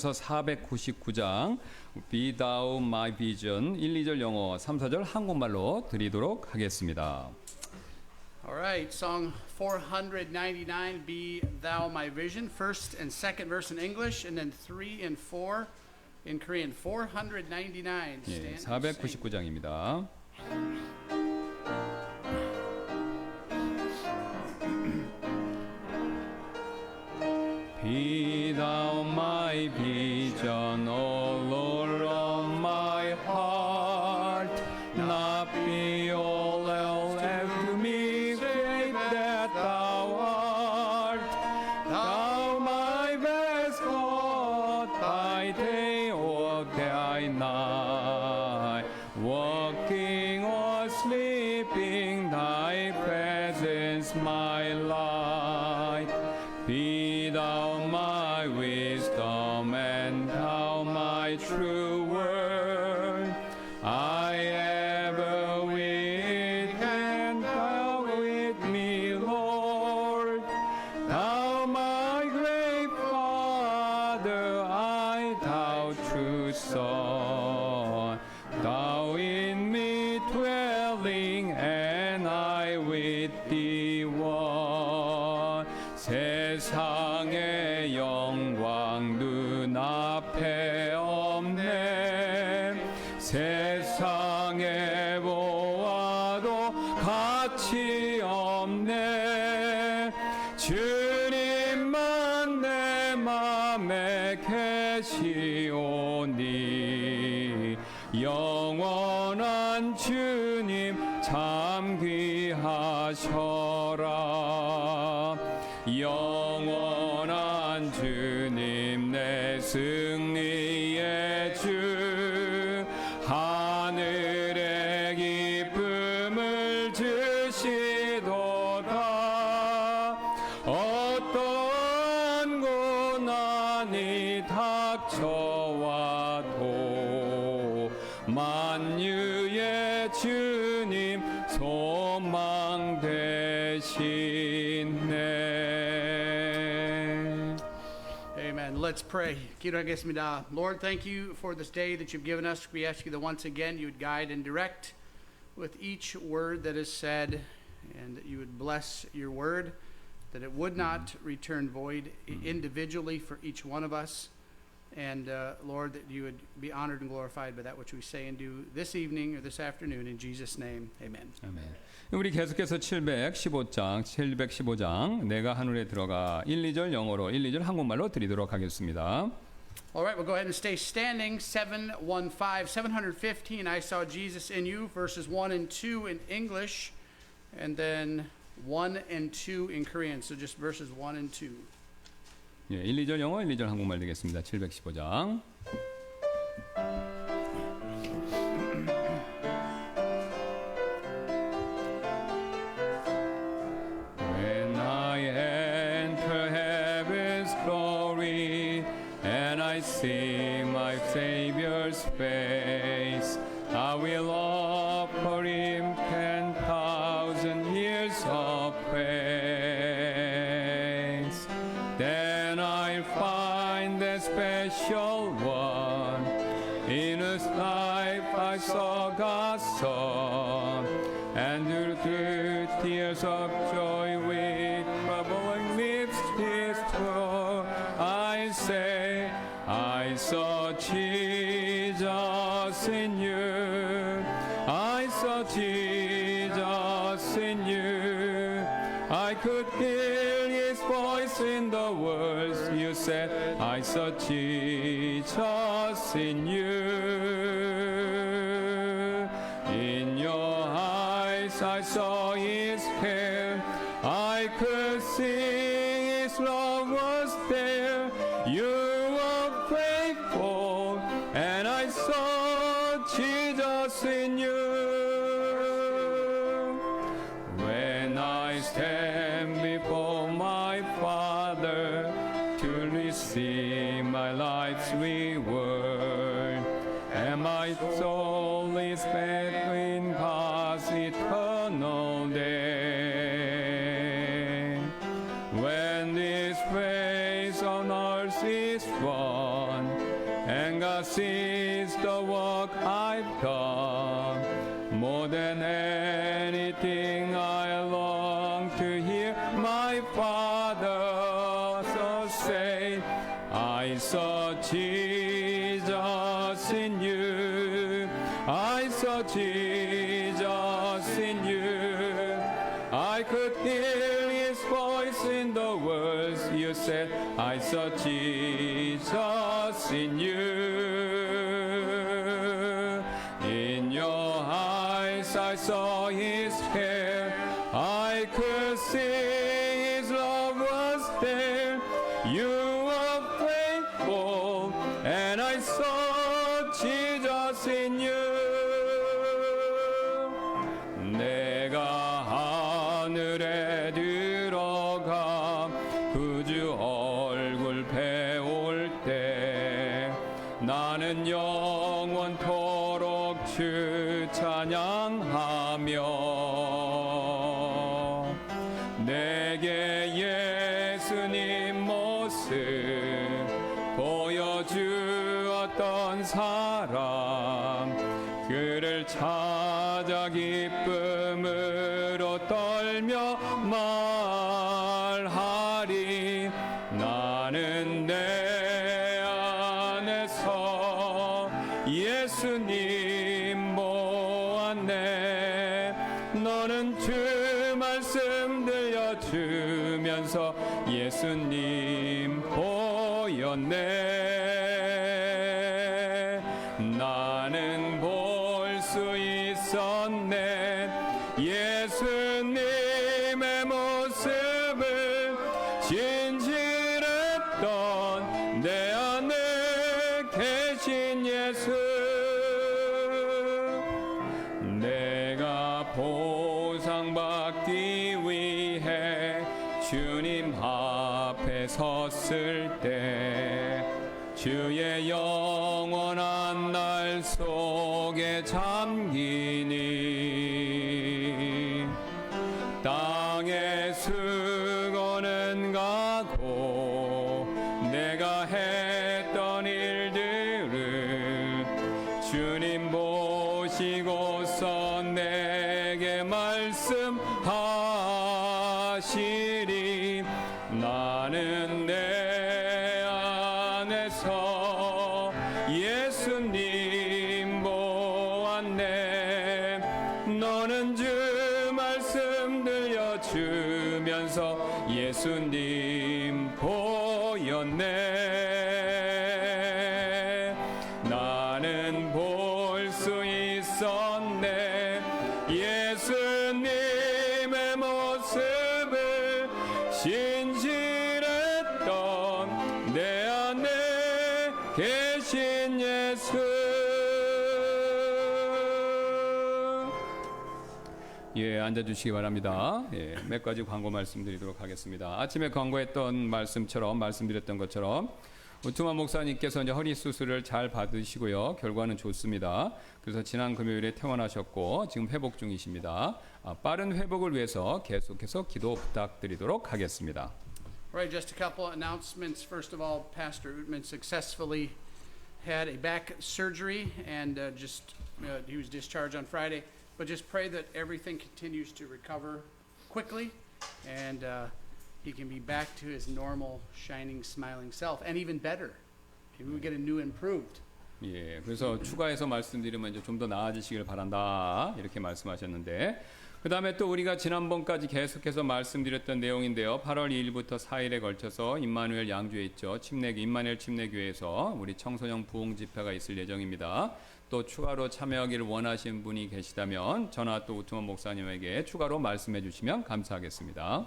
계속해서 499장 Be Thou My Vision 1, 2절 영어, 3, 4절 한국말로 드리도록 하겠습니다. All right, song 499, Be Thou My Vision, first and second verse in English, and then 3 and 4 in Korean. 499. 예, 499장입니다. Be thou my vision, O Lord of my heart, not be all else to me, great that thou art. Thou my best God, by day or by night, walking or sleeping, thy presence my light. Be thou my wisdom and thou my true word. I ever with and thou with me, Lord. Thou my great Father, I thou true Son. Thou in me dwelling and I with thee one. 세상의 영광 눈앞에 없네. 세상에 보아도 가치 없네. 주님만 내 맘에 계시오니 영원한 주님 참 귀하셔라. 영원한 주님 내 승리의 주, 하늘의 기쁨을 주시도다. 어떠한 고난이 닥쳐와도 만유의 주님 소망 되시네. Amen. Let's pray. 기도하겠습니다. Lord, thank you for this day that you've given us. We ask you that once again you would guide and direct with each word that is said, and that you would bless your word, that it would not return void individually for each one of us. And Lord, that you would be honored and glorified by that which we say and do this evening or this afternoon. In Jesus' name, amen. 아멘. 우리 계속해서 715장 내가 하늘에 들어가 1, 2절 영어로 1, 2절 한국말로 드리도록 하겠습니다. All right, we'll go ahead and stay standing. 715, I saw Jesus in you, verses 1 and 2 in English, and then 1 and 2 in Korean. So just verses 1 and 2. 예, 1, 2절 영어, 1, 2절 한국말 되겠습니다. 715장. When I enter heaven's glory and I see my Savior's face, I will offer him 10,000 years of praise. Then I'll find the special one in whose life I saw God's Son, and through tears of joy with troubling lips his throne, I say, I saw Jesus in you. I saw Jesus in you. I could hear his voice in the words you said. I saw Jesus in you. In your eyes I saw his care. I could see his love was there. You were faithful, and I saw Jesus in you. When I stand before my Father to receive my life's reward, and my soul is fed in God's eternal day. When this praise on earth is won, and God sees the work I've done. More than anything I long to hear my Father so say, I saw Jesus in you, I saw Jesus in you. I could hear his voice in the words you said, I saw Jesus in you. In your eyes I saw his care, I could see his love was there. You were faithful and I saw Jesus in you. 내가 하늘에 들어가 구주 얼굴 배울 때 나는 영원토록 주 찬양하며 내게 예수님 모습 보여주었던 사람 그를 찾아 기쁨으로 떨며 말하리 나는 내 안에서 예수님 보았네 너는 주 말씀 들려주면서 예수님 보였네 나는 볼 수 있었네 예수님의 모습을 진실했던 내 안에 계신 예수 내가 보상받기 위해 주님 앞에 섰을 때 주의 영원한 날 속에 잠기니 땅의 수고는 가고 내가 했던 일들을 주님 보시고서 내게 말씀하시리 나는 내 안에서 예수님 보았네 너는 주 말씀 들려주면서 예수님 보였네 나는 볼 수 있었네 예수님의 모습을 진실했던 내 안에 계신 예수 예, 앉아주시기 바랍니다. 예, 몇 가지 광고 말씀드리도록 하겠습니다. 아침에 광고했던 말씀처럼 말씀드렸던 것처럼 우투만 목사님께서 이제 허리 수술을 잘 받으시고요. 결과는 좋습니다. 그래서 지난 금요일에 퇴원하셨고 지금 회복 중이십니다. 빠른 회복을 위해서 계속해서 기도 부탁드리도록 하겠습니다. Right, just a couple announcements. First of all, Pastor Utman successfully had a back surgery and he was discharged on Friday. But just pray that everything continues to recover quickly and he can be back to his normal, shining, smiling self and even better. Maybe we get a new improved. 예, 그래서 추가해서 말씀드리면 이제 좀 더 나아지시길 바란다 이렇게 말씀하셨는데 그 다음에 또 우리가 지난번까지 계속해서 말씀드렸던 내용인데요. 8월 2일부터 4일에 걸쳐서 임마누엘 양주에 있죠. 임마누엘 침례교회에서 우리 청소년 부흥 집회가 있을 예정입니다. 또 추가로 참여하기를 원하시는 분이 계시다면 전화 또 우투만 목사님에게 추가로 말씀해 주시면 감사하겠습니다.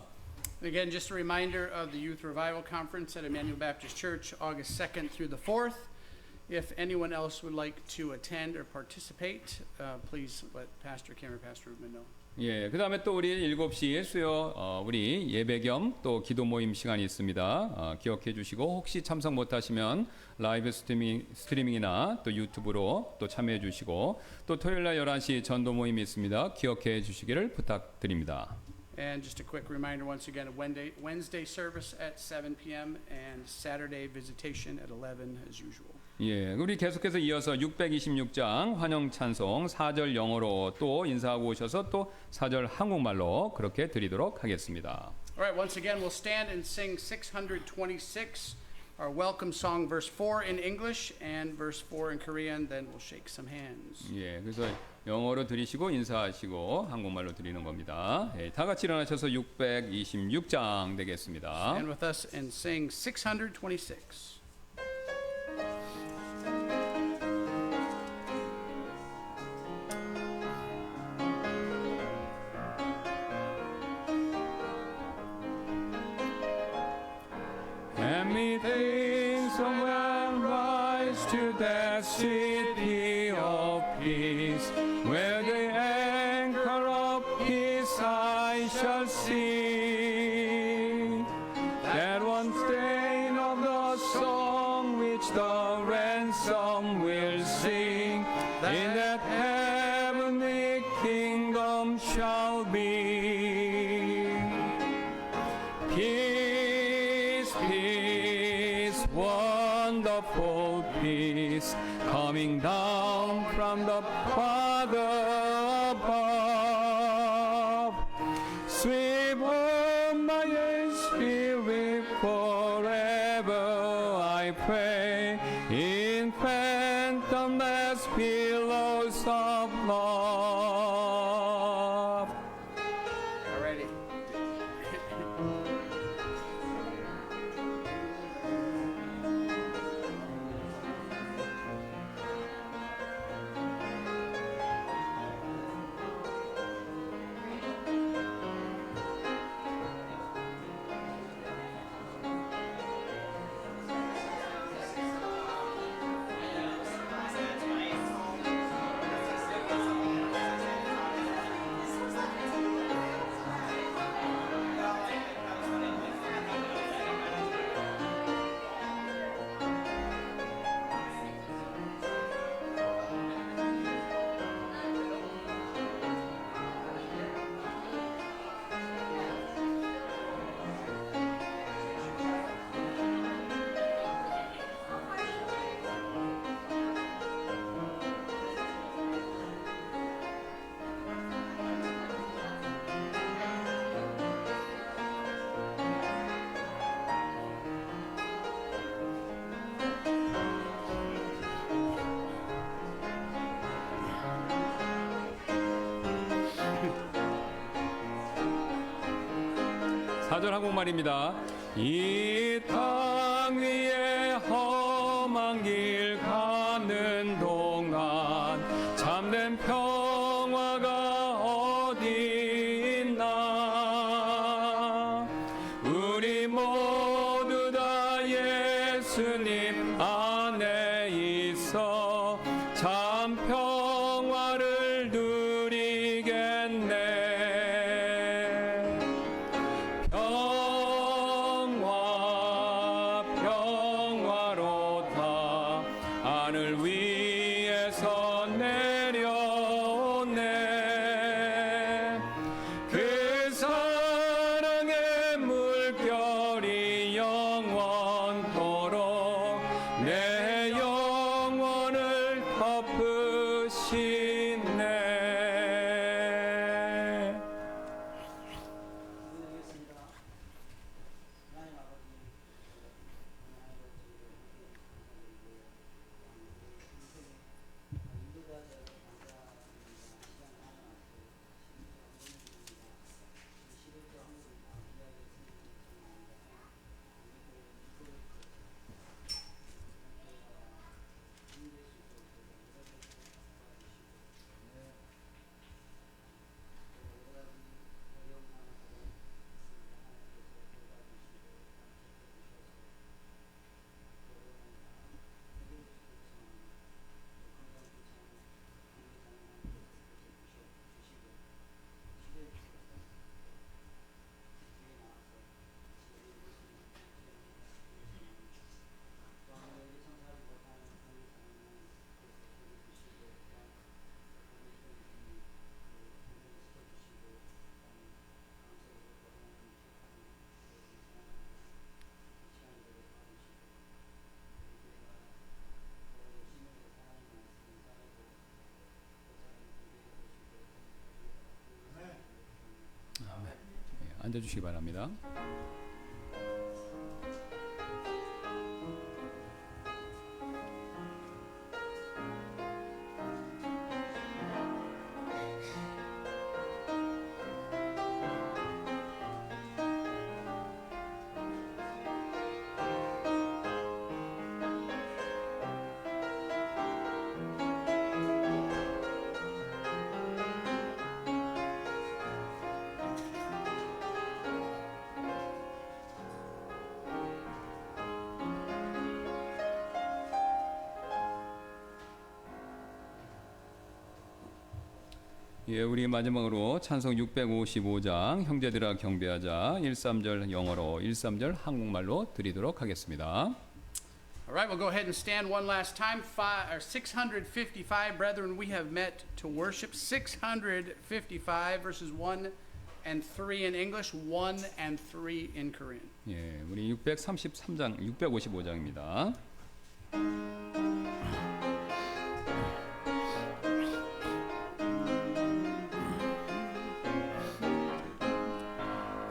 Again, just a reminder of the Youth Revival Conference at Emmanuel Baptist Church, August 2nd through the 4th. If anyone else would like to attend or participate, please let Pastor Kim or Pastor Rubin know. 예, 그 다음에 또 우리 7시 수요 우리 예배 겸 또 기도 모임 시간이 있습니다. 기억해 주시고 혹시 참석 못하시면 라이브 스트리밍이나 또 유튜브로 또 참여해 주시고 또 토요일 날 11시 전도 모임이 있습니다. 기억해 주시기를 부탁드립니다. And just a quick reminder once again, Wednesday service at 7 p.m. and Saturday visitation at 11 as usual. 예, 우리 계속해서 이어서 626장 환영 찬송 4절 영어로 또 인사하고 오셔서 또 4절 한국말로 그렇게 드리도록 하겠습니다. All right, once again, we'll stand and sing 626, our welcome song, verse 4 in English and verse 4 in Korean. Then we'll shake some hands. 예, 그래서 영어로 드리시고 인사하시고 한국말로 드리는 겁니다. 예, 다 같이 일어나셔서 626장 되겠습니다. Stand with us and sing 626. And methinks I will rise to that city of peace, where the anchor of peace I shall see. That one stain of the song which the ransom will sing, in that heavenly kingdom shall be. Peace, peace, wonderful peace, coming down from the Father above. Sweep on my spirit forever, I pray, in fathomless billows of love. All righty. 사절 한국말입니다. 이 땅 위에 험한 길 가는 동안 참된 평화가 어디 있나. 우리 모두 다 예수님 안에 있어 참 평화를 누리겠네. 평화 평화로다 하늘 위에서 내려오네. 그 사랑의 물결이 영원토록 내 영혼을 덮으시네. 앉아주시기 바랍니다. 예, 우리 마지막으로 찬송 655장 형제들아 경배하자 1~3절 영어로 1~3절 한국말로 드리도록 하겠습니다. All right, we'll go ahead and stand one last time. 655, brethren, we have met to worship. 655 verses 1 and 3 in English, 1 and 3 in Korean. 예, 우리 633장 655장입니다.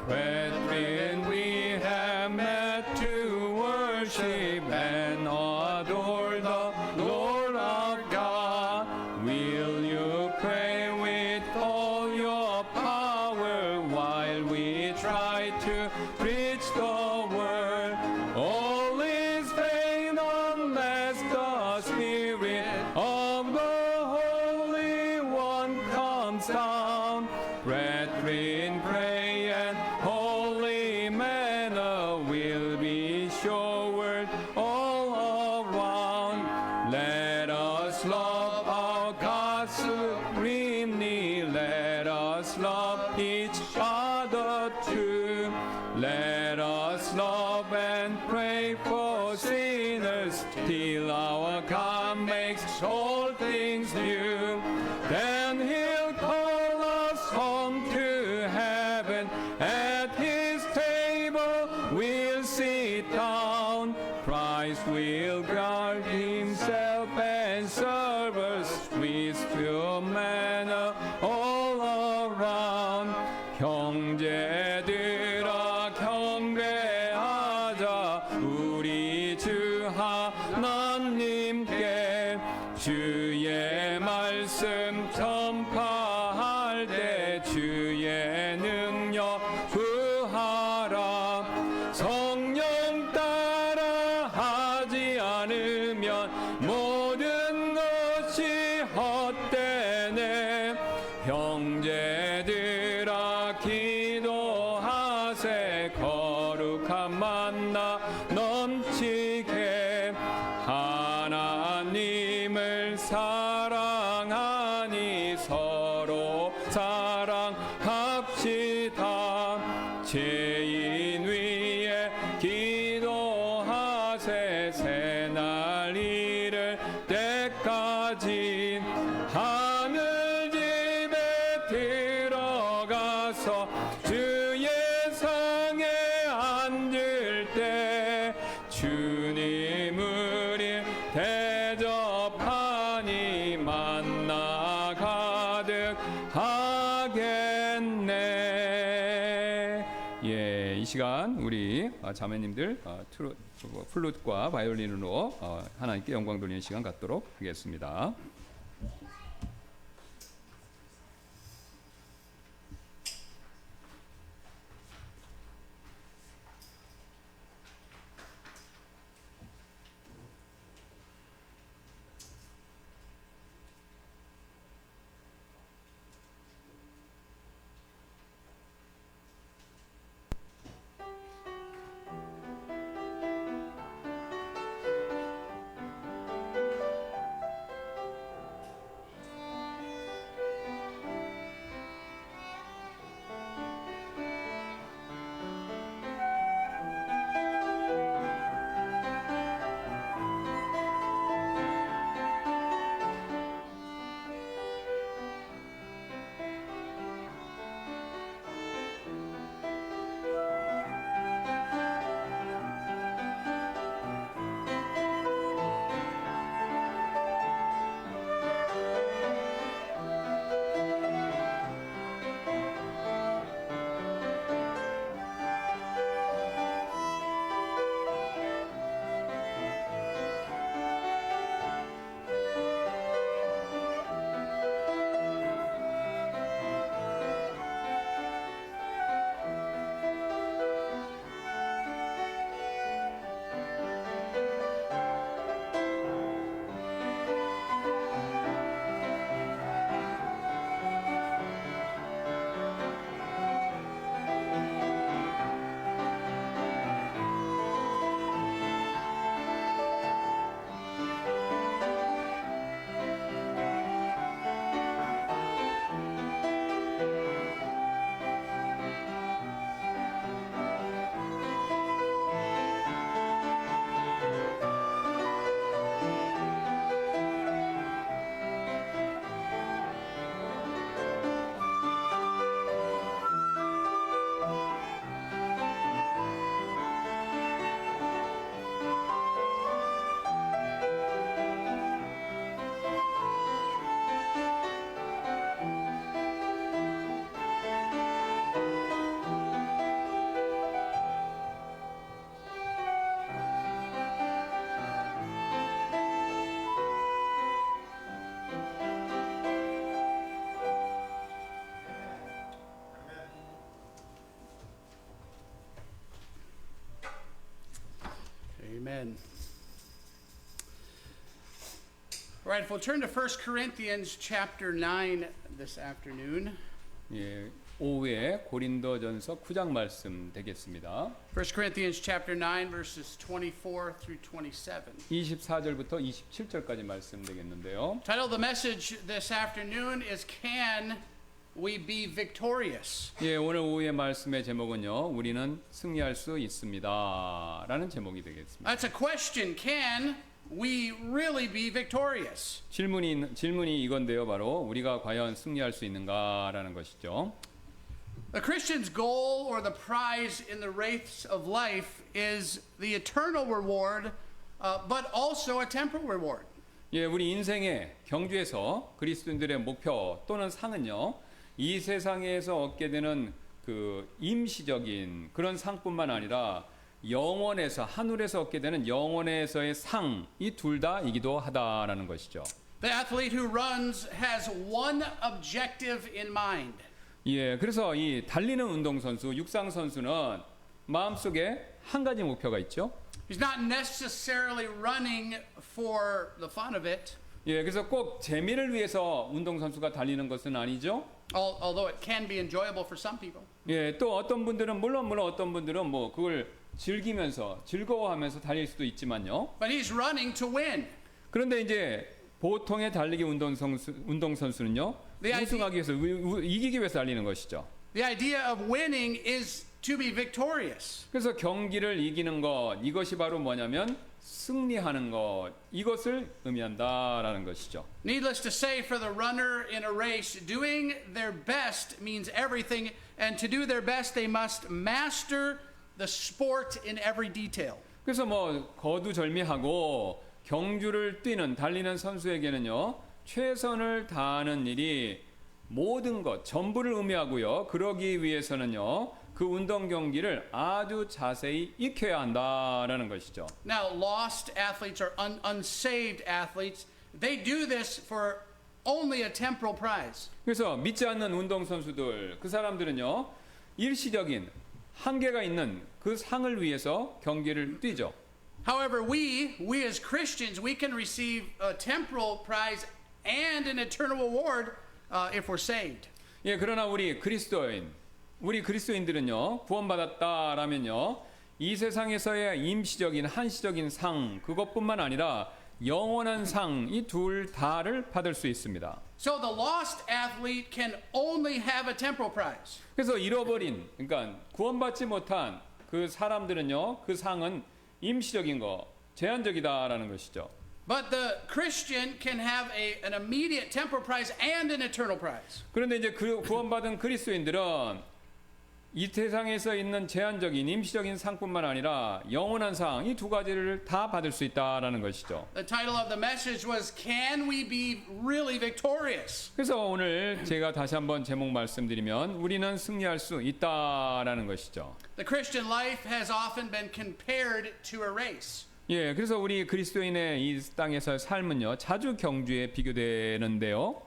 Brethren, we have met to worship and adore the Lord our God. Will you pray with all your power while we try to preach the word? All is vain unless the Spirit of the Holy One comes down. Brethren, pray and holy manna will be showered all around. Let us love our God supremely. Let us love each other too. Let us love and pray for sinners till our God makes all things new. Then He'll call us home to heaven. At His table we'll sit down. Christ will guard Himself and serve us with pure manna all around. 형제들아 경배하자 우리 주 하나님께. 주의 말씀 전파할 때 주의 능력 구하라. 성령 따라 하지 않으면 모든 것이 헛되네. 형제들아 기도하세 거룩한 만나 넘치게. 하나님을 사랑하니 서로 사랑합시다. 죄인 위에 기도하세 새날 이를 때까지. 하늘 집에 들어가서 주의 상에 앉을 때 주님 우리 대접하니 만나 가득하겠네. 예, 이 시간 우리 자매님들 플룻과 바이올린으로 하나님께 영광 돌리는 시간 갖도록 하겠습니다. All right, if we'll turn to 1 Corinthians chapter 9 this afternoon. 예, 오후에 고린도전서 9장 말씀 되겠습니다. 1 Corinthians chapter 9 verses 24 through 27. 24절부터 27절까지 말씀 되겠는데요. Title of the message this afternoon is Can We Be Victorious? 예, 오늘 오후의 말씀의 제목은요. 우리는 승리할 수 있습니다. 라는 제목이 되겠습니다. That's a question. Can we really be victorious? 질문이 이건데요. 바로 우리가 과연 승리할 수 있는가라는 것이죠. The Christian's goal or the prize in the race of life is the eternal reward, but also a temporal reward. 예, 우리 인생의 경주에서 그리스도인들의 목표 또는 상은요. 이 세상에서 얻게 되는 그 임시적인 그런 상뿐만 아니라 영원에서 하늘에서 얻게 되는 영원에서의 상, 이 둘 다이기도 하다라는 것이죠. The athlete who runs has one objective in mind. 예, 그래서 이 달리는 운동선수, 육상선수는 마음속에 한 가지 목표가 있죠. He's not necessarily running for the fun of it, 예, 그래서 꼭 재미를 위해서 운동선수가 달리는 것은 아니죠. although it can be enjoyable for some people. 예, 또 어떤 분들은 물론 어떤 분들은 뭐 그걸 즐기면서 즐거워하면서 달릴 수도 있지만요. But he's running to win. 그런데 이제 보통의 달리기 운동선수는요. 우승하기 위해서 이기기 위해서 달리는 것이죠. The idea of winning is to be victorious. 그래서 경기를 이기는 것, 이것이 바로 뭐냐면 승리하는 것, 이것을 의미한다라는 것이죠. Needless to say, for the runner in a race, doing their best means everything, and to do their best, they must master the sport in every detail. 그래서 뭐 거두절미하고 경주를 달리는 선수에게는요, 최선을 다하는 일이 모든 것, 전부를 의미하고요. 그러기 위해서는요, 그 운동 경기를 아주 자세히 익혀야 한다라는 것이죠. Now, lost athletes or unsaved athletes, they do this for only a temporal prize. 그래서 믿지 않는 운동 선수들, 그 사람들은요, 일시적인 한계가 있는 그 상을 위해서 경기를 뛰죠. However, we as Christians, we can receive a temporal prize and an eternal reward if we're saved. 예, 그러나 우리 그리스도인들은요, 구원받았다라면요, 이 세상에서의 임시적인 한시적인 상, 그것뿐만 아니라 영원한 상, 이 둘 다를 받을 수 있습니다. So the lost athlete can only have a temporal prize. 그래서 그러니까 구원받지 못한 그 사람들은요, 그 상은 임시적인 거, 제한적이다라는 것이죠. But the Christian can have an immediate temporal prize and an eternal prize. 그런데 이제 그 구원받은 그리스도인들은 이 세상에서 있는 제한적인 임시적인 상뿐만 아니라 영원한 상, 이 두 가지를 다 받을 수 있다라는 것이죠. The title of the message was Can We Be Really Victorious? 그래서 오늘 제가 다시 한번 제목 말씀드리면 우리는 승리할 수 있다라는 것이죠. The Christian life has often been compared to a race. 예, 그래서 우리 그리스도인의 이 땅에서의 삶은요, 자주 경주에 비교되는데요.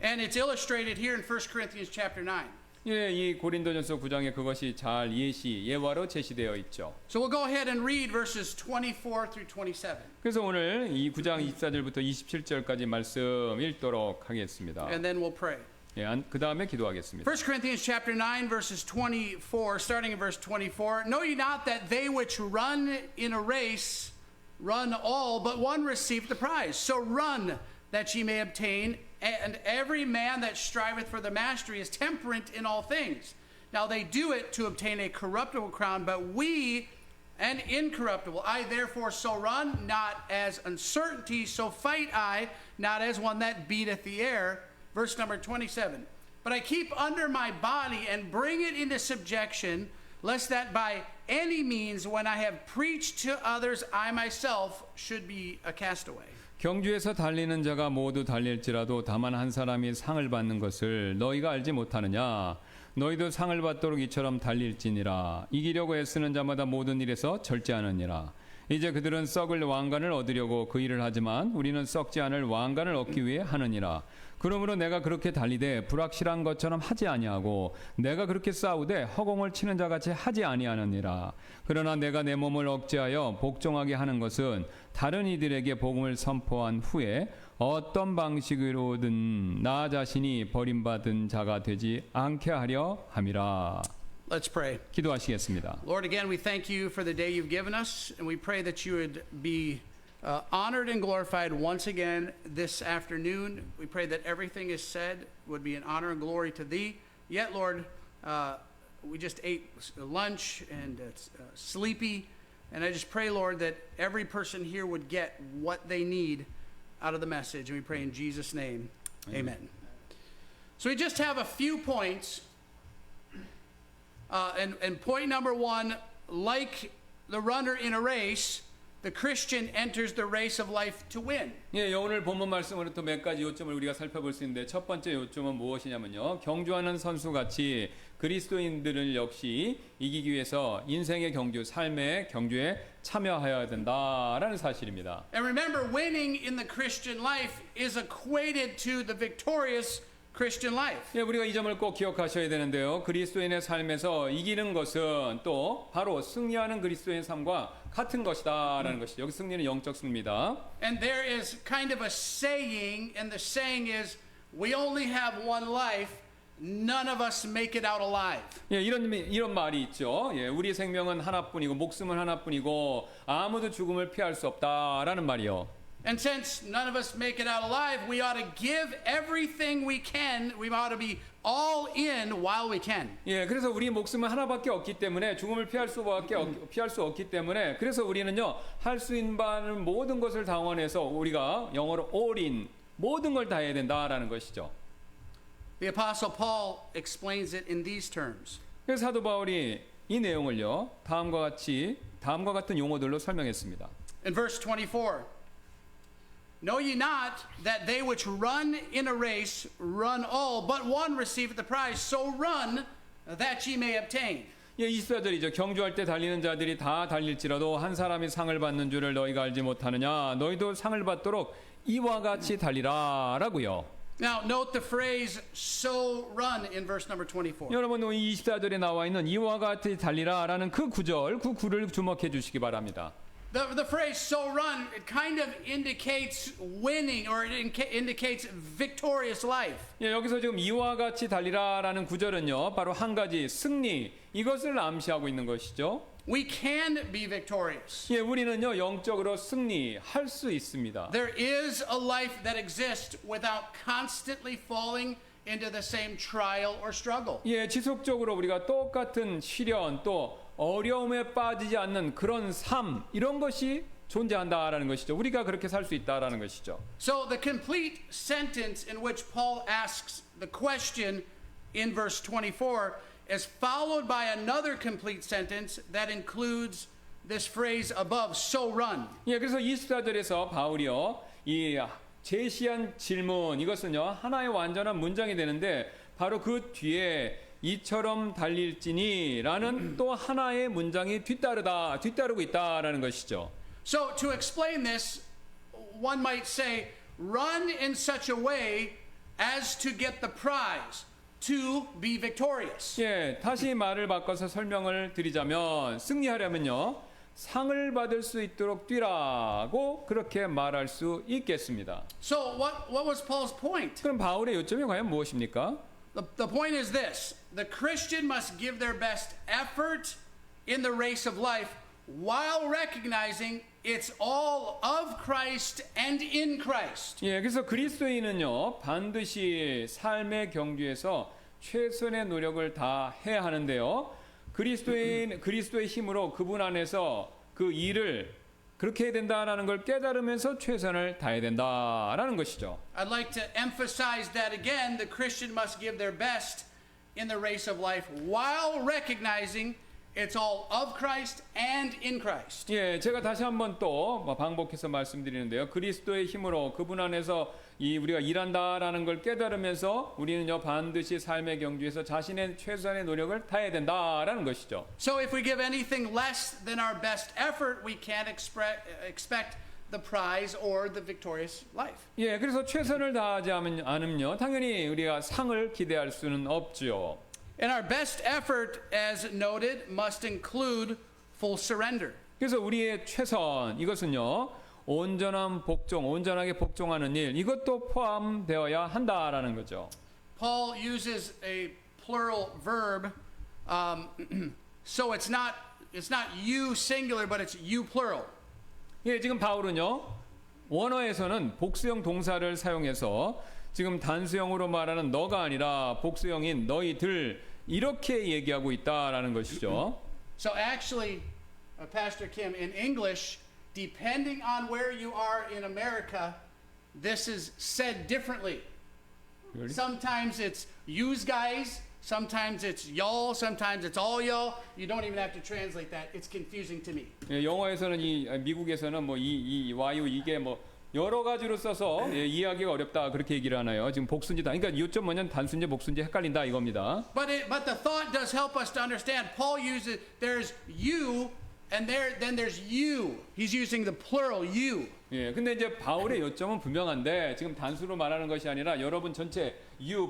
And it's illustrated here in 1 Corinthians chapter 9. 예, 이 고린도전서 9장에 그것이 잘 예화로 제시되어 있죠. So we'll go ahead and read verses 24 through 27. 그래서 오늘 이 9장 24절부터 27절까지 말씀 읽도록 하겠습니다. And then we'll pray. 예, 그 다음에 기도하겠습니다. 1 Corinthians chapter 9 verses 24, starting in verse 24. Know ye not that they which run in a race run all, but one receiveth the prize. So run that ye may obtain. And every man that striveth for the mastery is temperate in all things. Now they do it to obtain a corruptible crown, but we an incorruptible. I therefore so run, not as uncertainty, so fight I, not as one that beateth the air. Verse number 27. But I keep under my body and bring it into subjection, lest that by any means, when I have preached to others, I myself should be a castaway. 경주에서 달리는 자가 모두 달릴지라도 다만 한 사람이 상을 받는 것을 너희가 알지 못하느냐? 너희도 상을 받도록 이처럼 달릴지니라. 이기려고 애쓰는 자마다 모든 일에서 절제하느니라. 이제 그들은 썩을 왕관을 얻으려고 그 일을 하지만 우리는 썩지 않을 왕관을 얻기 위해 하느니라. 그러므로 내가 그렇게 달리되 불확실한 것처럼 하지 아니하고 내가 그렇게 싸우되 허공을 치는 자같이 하지 아니하느니라. 그러나 내가 내 몸을 억제하여 복종하게 하는 것은 다른 이들에게 복음을 선포한 후에 어떤 방식으로든 나 자신이 버림받은 자가 되지 않게 하려 함이라. Let's pray. 기도하시겠습니다. Lord, again, we thank you for the day you've given us, and we pray that you would be honored and glorified once again this afternoon. We pray that everything is said would be an honor and glory to thee. Yet, Lord, we just ate lunch and it's sleepy, and I just pray, Lord, that every person here would get what they need out of the message, and we pray in Jesus' name. Amen. So we just have a few points. And point number one, like the runner in a race, the Christian enters the race of life to win. 예, 오늘 본문 말씀으로 또 몇 가지 요점을 우리가 살펴볼 수 있는데 첫 번째 요점은 무엇이냐면요. 경주하는 선수같이 그리스도인들은 역시 이기기 위해서 인생의 경주, 삶의 경주에 참여해야 된다라는 사실입니다. And remember, winning in the Christian life is equated to the victorious Christian life. 예, 우리가 이 점을 꼭 기억하셔야 되는데요. 그리스도인의 삶에서 이기는 것은 또 바로 승리하는 그리스도인의 삶과 같은 것이다라는 것이죠. 여기 승리는 영적 승리입니다. And there is kind of a saying, and the saying is, we only have one life, none of us make it out alive. 예, 이런 말이 있죠. 예, 우리 생명은 하나뿐이고 목숨은 하나뿐이고 아무도 죽음을 피할 수 없다라는 말이요. And since none of us make it out alive, we ought to give everything we can. We ought to be all in while we can. 예, 그래서 우리 목숨은 하나밖에 없기 때문에 죽음을 피할 수 없기 때문에 그래서 우리는요 할 수 있는 바는 모든 것을 당원해서 우리가 영어로 all in 모든 걸 다 해야 된다라는 것이죠. The Apostle Paul explains it in these terms. 그래서 사도 바울이 이 내용을요 다음과 같은 용어들로 설명했습니다. In verse 24. Know ye not that they which run in a race run all, but one receiveth the prize. So run that ye may obtain. 예, 24절이죠. 경주할 때 달리는 자들이 다 달릴지라도 한 사람이 상을 받는 줄을 너희가 알지 못하느냐. 너희도 상을 받도록 이와 같이 달리라라고요. Now note the phrase "so run" in verse number 24. 여러분, 이 24절에 나와 있는 이와 같이 달리라라는 그 구절, 그 구를 주목해 주시기 바랍니다. The phrase "so run" it kind of indicates winning, or it indicates victorious life. 예, 여기서 지금 이와 같이 달리라라는 구절은요, 바로 한 가지 승리 이것을 암시하고 있는 것이죠. We can be victorious. 예, 우리는요 영적으로 승리할 수 있습니다. There is a life that exists without constantly falling into the same trial or struggle. 예, 지속적으로 우리가 똑같은 시련 또 어려움에 빠지지 않는 그런 삶 이런 것이 존재한다라는 것이죠. 우리가 그렇게 살 수 있다라는 것이죠. So the complete sentence in which Paul asks the question in verse 24 is followed by another complete sentence that includes this phrase above, so run. 예, 그래서 24절에서 바울이요 이 제시한 질문 이것은요 하나의 완전한 문장이 되는데 바로 그 뒤에 이처럼 달릴지니라는 또 하나의 문장이 뒤따르고 있다라는 것이죠. So to explain this, one might say, run in such a way as to get the prize, to be victorious. 예, 다시 말을 바꿔서 설명을 드리자면 승리하려면요 상을 받을 수 있도록 뛰라고 그렇게 말할 수 있겠습니다. So what was Paul's point? 그럼 바울의 요점이 과연 무엇입니까? The point is this: the Christian must give their best effort in the race of life while recognizing it's all of Christ and in Christ. 예, 그래서 그리스도인은요 반드시 삶의 경주에서 최선의 노력을 다 해야 하는데요. 그리스도의 힘으로 그분 안에서 그 일을 그렇게 해야 된다라는 걸 깨달으면서 최선을 다해야 된다라는 것이죠. I'd like to emphasize that again. The Christian must give their best in the race of life while recognizing It's all of Christ and in Christ. 예, 제가 다시 한번 또 반복해서 말씀드리는데요. 그리스도의 힘으로 그분 안에서 우리가 일한다라는 걸 깨달으면서 우리는요 반드시 삶의 경주에서 자신의 최선의 노력을 다해야 된다라는 것이죠. So if we give anything less than our best effort, we can't expect the prize or the victorious life. 예, 그래서 최선을 다하지 않으면요 당연히 우리가 상을 기대할 수는 없죠. And our best effort, as noted, must include full surrender. 그래서 우리의 최선 이것은요 온전한 복종, 온전하게 복종하는 일 이것도 포함되어야 한다라는 거죠. Paul uses a plural verb, so it's not you singular, but it's you plural. 예, 지금 바울은요 원어에서는 복수형 동사를 사용해서 지금 단수형으로 말하는 너가 아니라 복수형인 너희들 이렇게 얘기하고 있다라는 것이죠. So actually, Pastor Kim, in English, depending on where you are in America, this is said differently. Really? Sometimes it's yous guys, sometimes it's y'all, sometimes it's all y'all. You don't even have to translate that. It's confusing to me. 예, 영어에서는 미국에서는 뭐 이 와유 이게 뭐 여러 가지로 써서 이해하기가 어렵다 그렇게 얘기를 하나요? 지금 복수인지 그러니까 요점 뭐냐면 단수인지 복수인지 헷갈린다 이겁니다. But the thought does help us to understand. Paul uses there's you and then there's you. He's using the plural you. 예, 근데 이제 바울의 요점은 분명한데 지금 단수로 말하는 것이 아니라 여러분 전체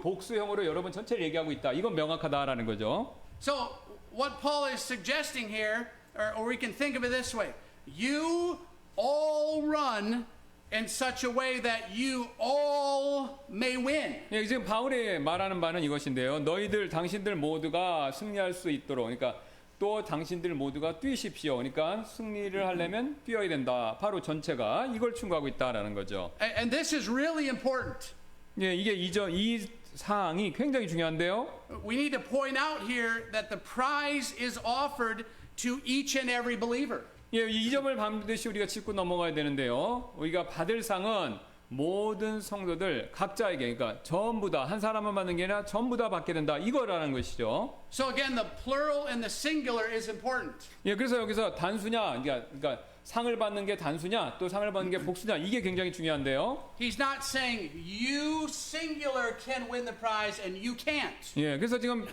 복수형으로 여러분 전체를 얘기하고 있다. 이건 명확하다라는 거죠. So what Paul is suggesting here, or we can think of it this way: you all run in such a way that you all may win. 예, 지금 바울이 말하는 바는 이것인데요. 당신들 모두가 승리할 수 있도록, 그러니까 또 당신들 모두가 뛰십시오. 그러니까 승리를 하려면 뛰어야 된다. 바로 전체가 이걸 충고하고 있다라는 거죠. And this is really important. 예, 이게 이 사항이 굉장히 중요한데요. We need to point out here that the prize is offered to each and every believer. 예, 이 점을 반드시 우리가 짚고 넘어가야 되는데요. 우리가 받을 상은 모든 성도들 각자에게, 그러니까 전부 다 한 사람만 받는 게 아니라 전부 다 받게 된다. 이거라는 것이죠. So again, the plural and the singular is important. 예, 그래서 여기서 단수냐, 그러니까 상을 받는 게 단수냐, 또 상을 받는 게 복수냐, 이게 굉장히 중요한데요. He's not saying you singular can win the prize and you can't. 예, 그래서 지금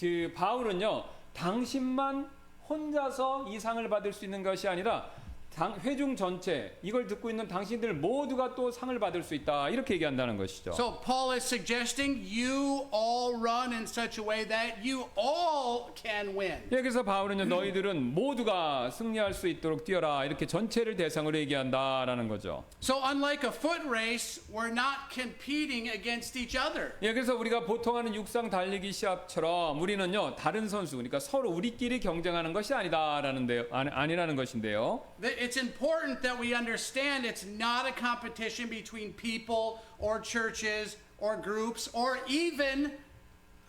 그 바울은요, 당신만 혼자서 이 상을 받을 수 있는 것이 아니라 회중 전체 이걸 듣고 있는 당신들 모두가 또 상을 받을 수 있다 이렇게 얘기한다는 것이죠. So Paul is suggesting you all run in such a way that you all can win. 예, 그래서 바울은요 너희들은 모두가 승리할 수 있도록 뛰어라 이렇게 전체를 대상으로 얘기한다라는 거죠. So unlike a foot race, we're not competing against each other. 예, 그래서 우리가 보통 하는 육상 달리기 시합처럼 우리는요 다른 선수 그러니까 서로 우리끼리 경쟁하는 것이 아니라는 것인데요. It's important that we understand it's not a competition between people or churches or groups or even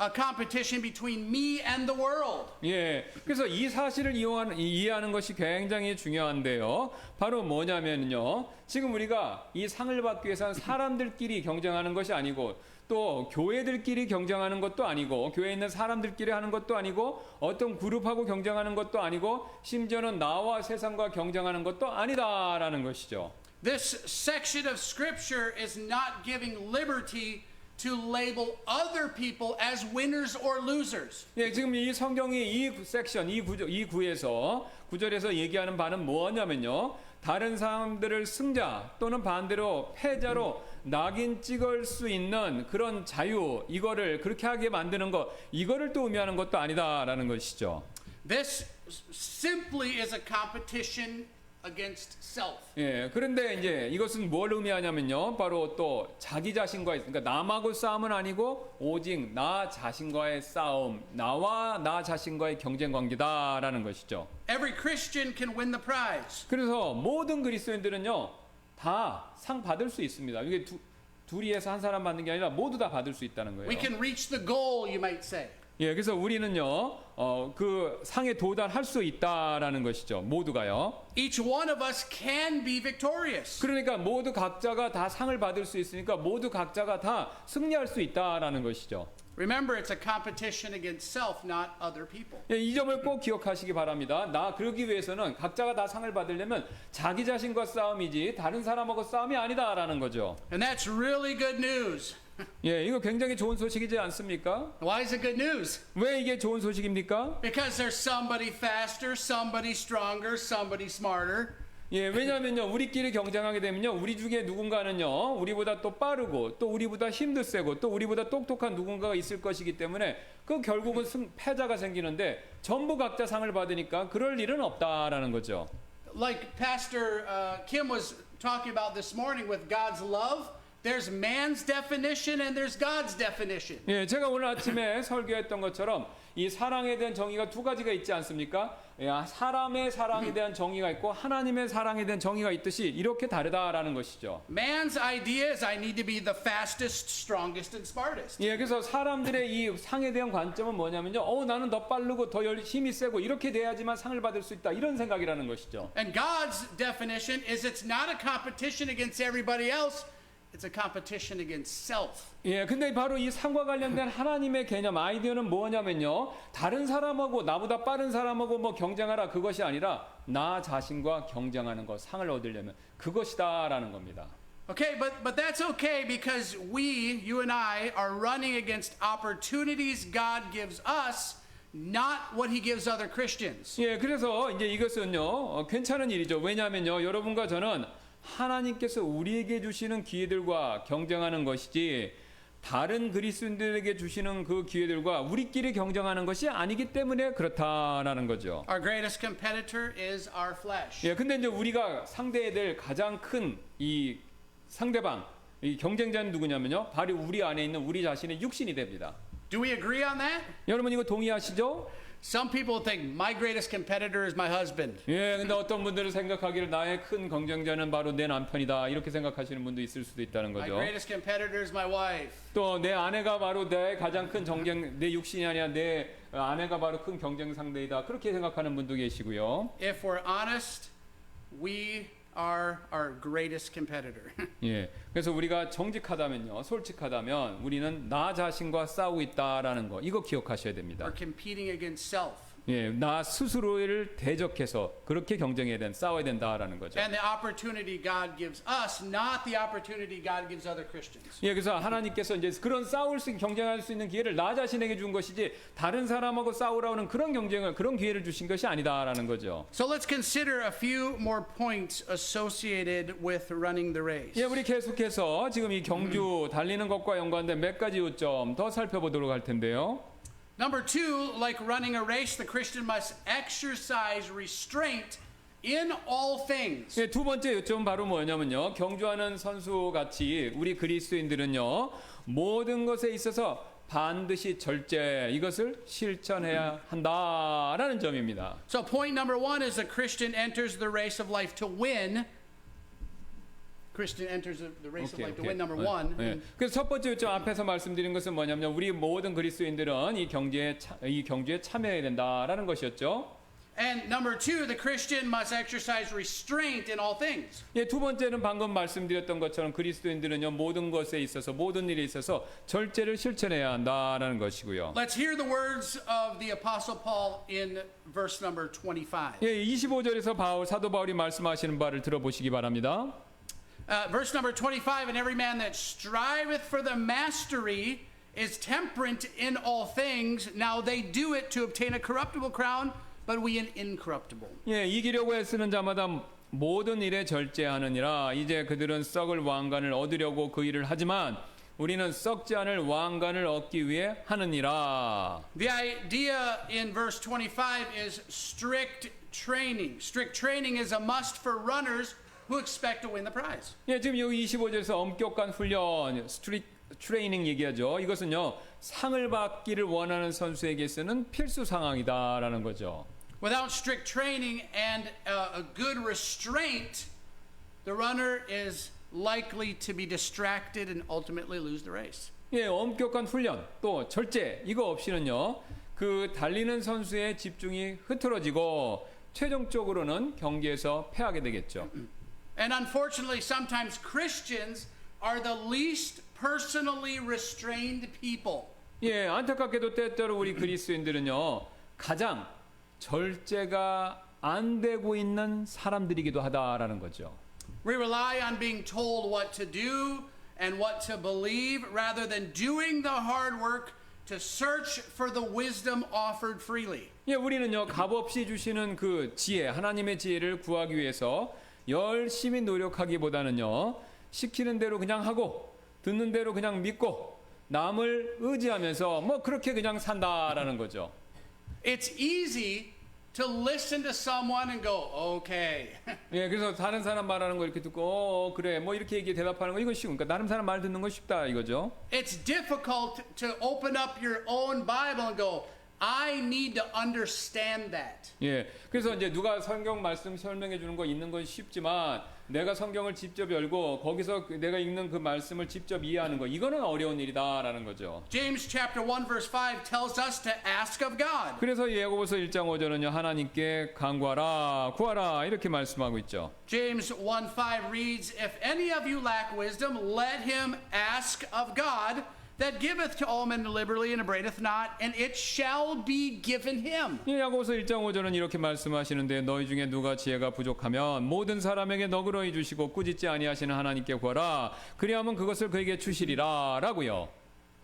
a competition between me and the world. 예, 그래서 이 사실을 이해하는 것이 굉장히 중요한데요. 바로 뭐냐면요. 지금 우리가 이 상을 받기 위해서는 사람들끼리 경쟁하는 것이 아니고 또 교회들끼리 경쟁하는 것도 아니고 교회에 있는 사람들끼리 하는 것도 아니고 어떤 그룹하고 경쟁하는 것도 아니고 심지어는 나와 세상과 경쟁하는 것도 아니다라는 것이죠. This section of scripture is not giving liberty to label other people as winners or losers. 예, 지금 이 성경이 이 섹션, 이 구절에서 얘기하는 바는 뭐냐면요. 다른 사람들을 승자 또는 반대로 패자로 낙인 찍을 수 있는 그런 자유, 이거를 그렇게 하게 만드는 것, 이거를 또 의미하는 것도 아니다라는 것이죠. This simply is a competition against self. 예, 그런데 이제 이것은 뭘 의미하냐면요. 바로 또 자기 자신과의, 그러니까 남하고 싸움은 아니고 오직 나 자신과의 싸움, 나와 나 자신과의 경쟁 관계다라는 것이죠. Every Christian can win the prize. 그래서 모든 그리스도인들은요, 다 상 받을 수 있습니다. 이게 둘이 해서 한 사람 받는 게 아니라 모두 다 받을 수 있다는 거예요. We can reach the goal, you might say. 예, 그래서 우리는요, 그 상에 도달할 수 있다라는 것이죠. 모두가요. Each one of us can be victorious. 그러니까 모두 각자가 다 상을 받을 수 있으니까 모두 각자가 다 승리할 수 있다라는 것이죠. Remember, it's a competition against self, not other people. 예, 이 점을 꼭 기억하시기 바랍니다. 그러기 위해서는 각자가 다 상을 받으려면 자기 자신과 싸움이지 다른 사람하고 싸움이 아니다라는 거죠. And that's really good news. 예, 이거 굉장히 좋은 소식이지 않습니까? Why is it good news? 왜 이게 좋은 소식입니까? Because there's somebody faster, somebody stronger, somebody smarter. 예, 왜냐면요, 우리끼리 경쟁하게 되면요, 우리 중에 누군가는요, 우리보다 또 빠르고, 또 우리보다 힘도 세고, 또 우리보다 똑똑한 누군가가 있을 것이기 때문에, 그 결국은 패자가 생기는데, 전부 각자 상을 받으니까 그럴 일은 없다라는 거죠. Like Pastor Kim was talking about this morning with God's love, there's man's definition and there's God's definition. 예, 제가 오늘 아침에 설교했던 것처럼, 이 사랑에 대한 정의가 두 가지가 있지 않습니까? 예, 사람의 사랑에 대한 정의가 있고 하나님의 사랑에 대한 정의가 있듯이 이렇게 다르다라는 것이죠. Man's idea is I need to be the fastest, strongest, and smartest. 예, 그래서 사람들의 이 상에 대한 관점은 뭐냐면요, 나는 더 빠르고 더 힘이 세고 이렇게 돼야지만 상을 받을 수 있다 이런 생각이라는 것이죠. And God's definition is it's not a competition against everybody else. It's a competition against self. 예, 근데 바로 이 상과 관련된 하나님의 개념, 아이디어는 뭐냐면요, 다른 사람하고 나보다 빠른 사람하고 뭐 경쟁하라 그것이 아니라 나 자신과 경쟁하는 것, 상을 얻으려면 그것이다라는 겁니다. Okay, but that's okay because you and I, are running against opportunities God gives us, not what He gives other Christians. 예, 그래서 이제 이것은요, 괜찮은 일이죠. 왜냐하면요, 여러분과 저는 하나님께서 우리에게 주시는 기회들과 경쟁하는 것이지 다른 그리스도인들에게 주시는 그 기회들과 우리끼리 경쟁하는 것이 아니기 때문에 그렇다라는 거죠. Our greatest competitor is our flesh. 예, 근데 이제 우리가 상대해야 될 가장 큰 이 상대방, 이 경쟁자는 누구냐면요, 바로 우리 안에 있는 우리 자신의 육신이 됩니다. Do we agree on that? 여러분 이거 동의하시죠? Some people think my greatest competitor is my husband. 예, 근데 어떤 분들은 생각하기를 나의 큰 경쟁자는 바로 내 남편이다 이렇게 생각하시는 분도 있을 수도 있다는 My 거죠. greatest competitor is my wife. 또 내 아내가 바로 내 가장 큰 내 육신이 아니라 내 아내가 바로 큰 경쟁 상대이다 그렇게 생각하는 분도 계시고요. If we're honest, we are our greatest competitor. 예, 그래서 우리가 정직하다면요, 솔직하다면 우리는 나 자신과 싸우고 있다라는 거 이거 기억하셔야 됩니다. We're competing against self. 예, 나 스스로를 대적해서 그렇게 경쟁해야 싸워야 된다라는 거죠. And the opportunity God gives us, not the opportunity God gives other Christians. 예, 그래서 하나님께서 이제 그런 경쟁할 수 있는 기회를 나 자신에게 준 것이지 다른 사람하고 싸우라는 그런 그런 기회를 주신 것이 아니다라는 거죠. So let's consider a few more points associated with running the race. 예, 우리 계속해서 지금 이 경주 달리는 것과 연관된 몇 가지 요점 더 살펴보도록 할 텐데요. Number 2, like running a race, the Christian must exercise restraint in all things. 예, 두 번째 요점은 바로 뭐냐면요, 경주하는 선수 같이 우리 그리스도인들은요 모든 것에 있어서 반드시 절제 이것을 실천해야 한다라는 점입니다. So point number 1 is the Christian enters the race of life to win. Christian enters the race of life to win. Number 1. 예. 그래서 첫 번째 요점 앞에서 말씀드린 것은 뭐냐면 우리 모든 그리스도인들은 이 경주에 참여해야 된다라는 것이었죠. And number 2, the Christian must exercise restraint in all things. 예, 두 번째는 방금 말씀드렸던 것처럼 그리스도인들은요 모든 것에 있어서 모든 일에 있어서 절제를 실천해야 한다라는 것이고요. Let's hear the words of the Apostle Paul in verse number 25. 예, 25절에서 사도 바울이 말씀하시는 바를 들어보시기 바랍니다. Verse number 25, and every man that striveth for the mastery is temperate in all things. Now they do it to obtain a corruptible crown, but we an incorruptible. 예, 이기려고 애쓰는 자마다 모든 일에 절제하느니라. 이제 그들은 썩을 왕관을 얻으려고 그 일을 하지만 우리는 썩지 않을 왕관을 얻기 위해 하느니라. The idea in verse 25 is strict training. Strict training is a must for runners who expect to win the prize. 예, 지금 여기 25절에서 엄격한 훈련, 스트릿 트레이닝 얘기하죠. 이것은요, 상을 받기를 원하는 선수에게서는 필수 상황이다라는 거죠. Without strict training and a good restraint, the runner is likely to be distracted and ultimately lose the race. 예, 엄격한 훈련, 또 절제 이거 없이는요, 그 달리는 선수의 집중이 흐트러지고 최종적으로는 경기에서 패하게 되겠죠. And unfortunately, sometimes Christians are the least personally restrained people. 예, 안타깝게도 때때로 우리 그리스도인들은요, 가장 절제가 안 되고 있는 사람들이기도 하다라는 거죠. We rely on being told what to do and what to believe rather than doing the hard work to search for the wisdom offered freely. 예, 우리는요, 값없이 주시는 그 지혜, 하나님의 지혜를 구하기 위해서 열심히 노력하기보다는요, 시키는 대로 그냥 하고, 듣는 대로 그냥 믿고, 남을 의지하면서 뭐 그렇게 그냥 산다라는 거죠. It's easy to listen to someone and go, okay. 예, 그래서 다른 사람 말하는 거 이렇게 듣고, 그래, 뭐 이렇게 얘기 대답하는 거 이거 쉬운. 그러니까 다른 사람 말 듣는 거 쉽다 이거죠. It's difficult to open up your own Bible and go, I need to understand that. 예, 그래서 이제 누가 성경 말씀 설명해 주는 거 있는 건 쉽지만 내가 성경을 직접 열고 거기서 내가 읽는 그 말씀을 직접 이해하는 거 이거는 어려운 일이다라는 거죠. James chapter 1 verse 5 tells us to ask of God. 그래서 야고보서 1장 5절은요 하나님께 간구하라 구하라 이렇게 말씀하고 있죠. James 1:5 reads, If any of you lack wisdom, let him ask of God, that giveth to all men liberally and upbraideth not, and it shall be given him. 예, 야고보서 1장 5절은 이렇게 말씀하시는데 너희 중에 누가 지혜가 부족하면 모든 사람에게 너그러이 주시고 꾸짖지 아니하시는 하나님께 구하라 그리하면 그것을 그에게 주시리라라고요.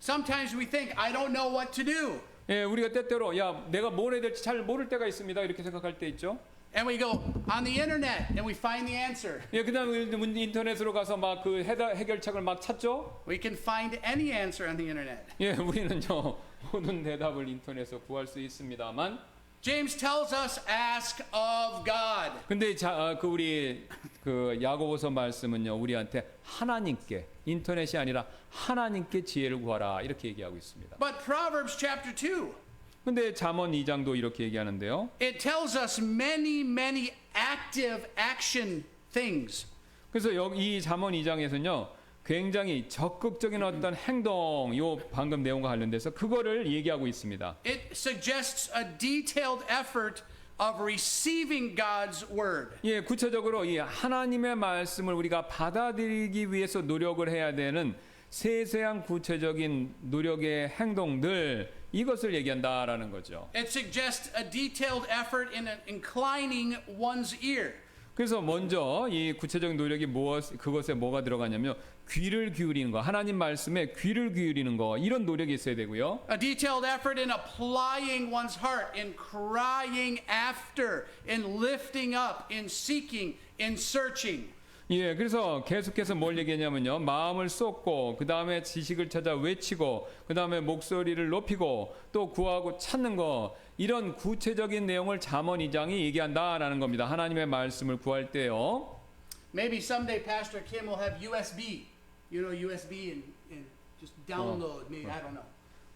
Sometimes we think, I don't know what to do. 예, 우리가 때때로 야 내가 뭘 해야 될지 잘 모를 때가 있습니다 이렇게 생각할 때 있죠. And we go on the internet and we find the answer. 예, 그다음 인터넷으로 가서 막 그 해결책을 막 찾죠. We can find any answer on the internet. 예, 우리는요 모든 대답을 인터넷에서 구할 수 있습니다만. James tells us, ask of God. 근데 그 우리 그 야고보서 말씀은요 우리한테 하나님께 인터넷이 아니라 하나님께 지혜를 구하라 이렇게 얘기하고 있습니다. But Proverbs chapter 2. 근데 잠언 2장도 이렇게 얘기하는데요. It tells us many active action things. 그래서 이 잠언 2장에서는요. 굉장히 적극적인 어떤 행동, 요 방금 내용과 관련돼서 그거를 얘기하고 있습니다. It suggests a detailed effort of receiving God's word. 예, 구체적으로 이 하나님의 말씀을 우리가 받아들이기 위해서 노력을 해야 되는 세세한 구체적인 노력의 행동들 이것을 얘기한다라는 거죠. It suggests a detailed effort in inclining one's ear. 그래서 먼저 이 구체적인 노력이 그것에 뭐가 들어가냐면 귀를 기울이는 거, 하나님 말씀에 귀를 기울이는 거 이런 노력이 있어야 되고요. A detailed effort in applying one's heart, in crying after, in lifting up, in seeking, in searching. 예, 그래서 계속해서 뭘 얘기하냐면요. 마음을 쏟고, 그 다음에 지식을 찾아 외치고, 그 다음에 목소리를 높이고, 또 구하고 찾는 거, 이런 구체적인 내용을 잠언 2장이 얘기한다라는 겁니다. 하나님의 말씀을 구할 때요. Maybe someday Pastor Kim will have USB. You know USB and just download. Maybe I don't know.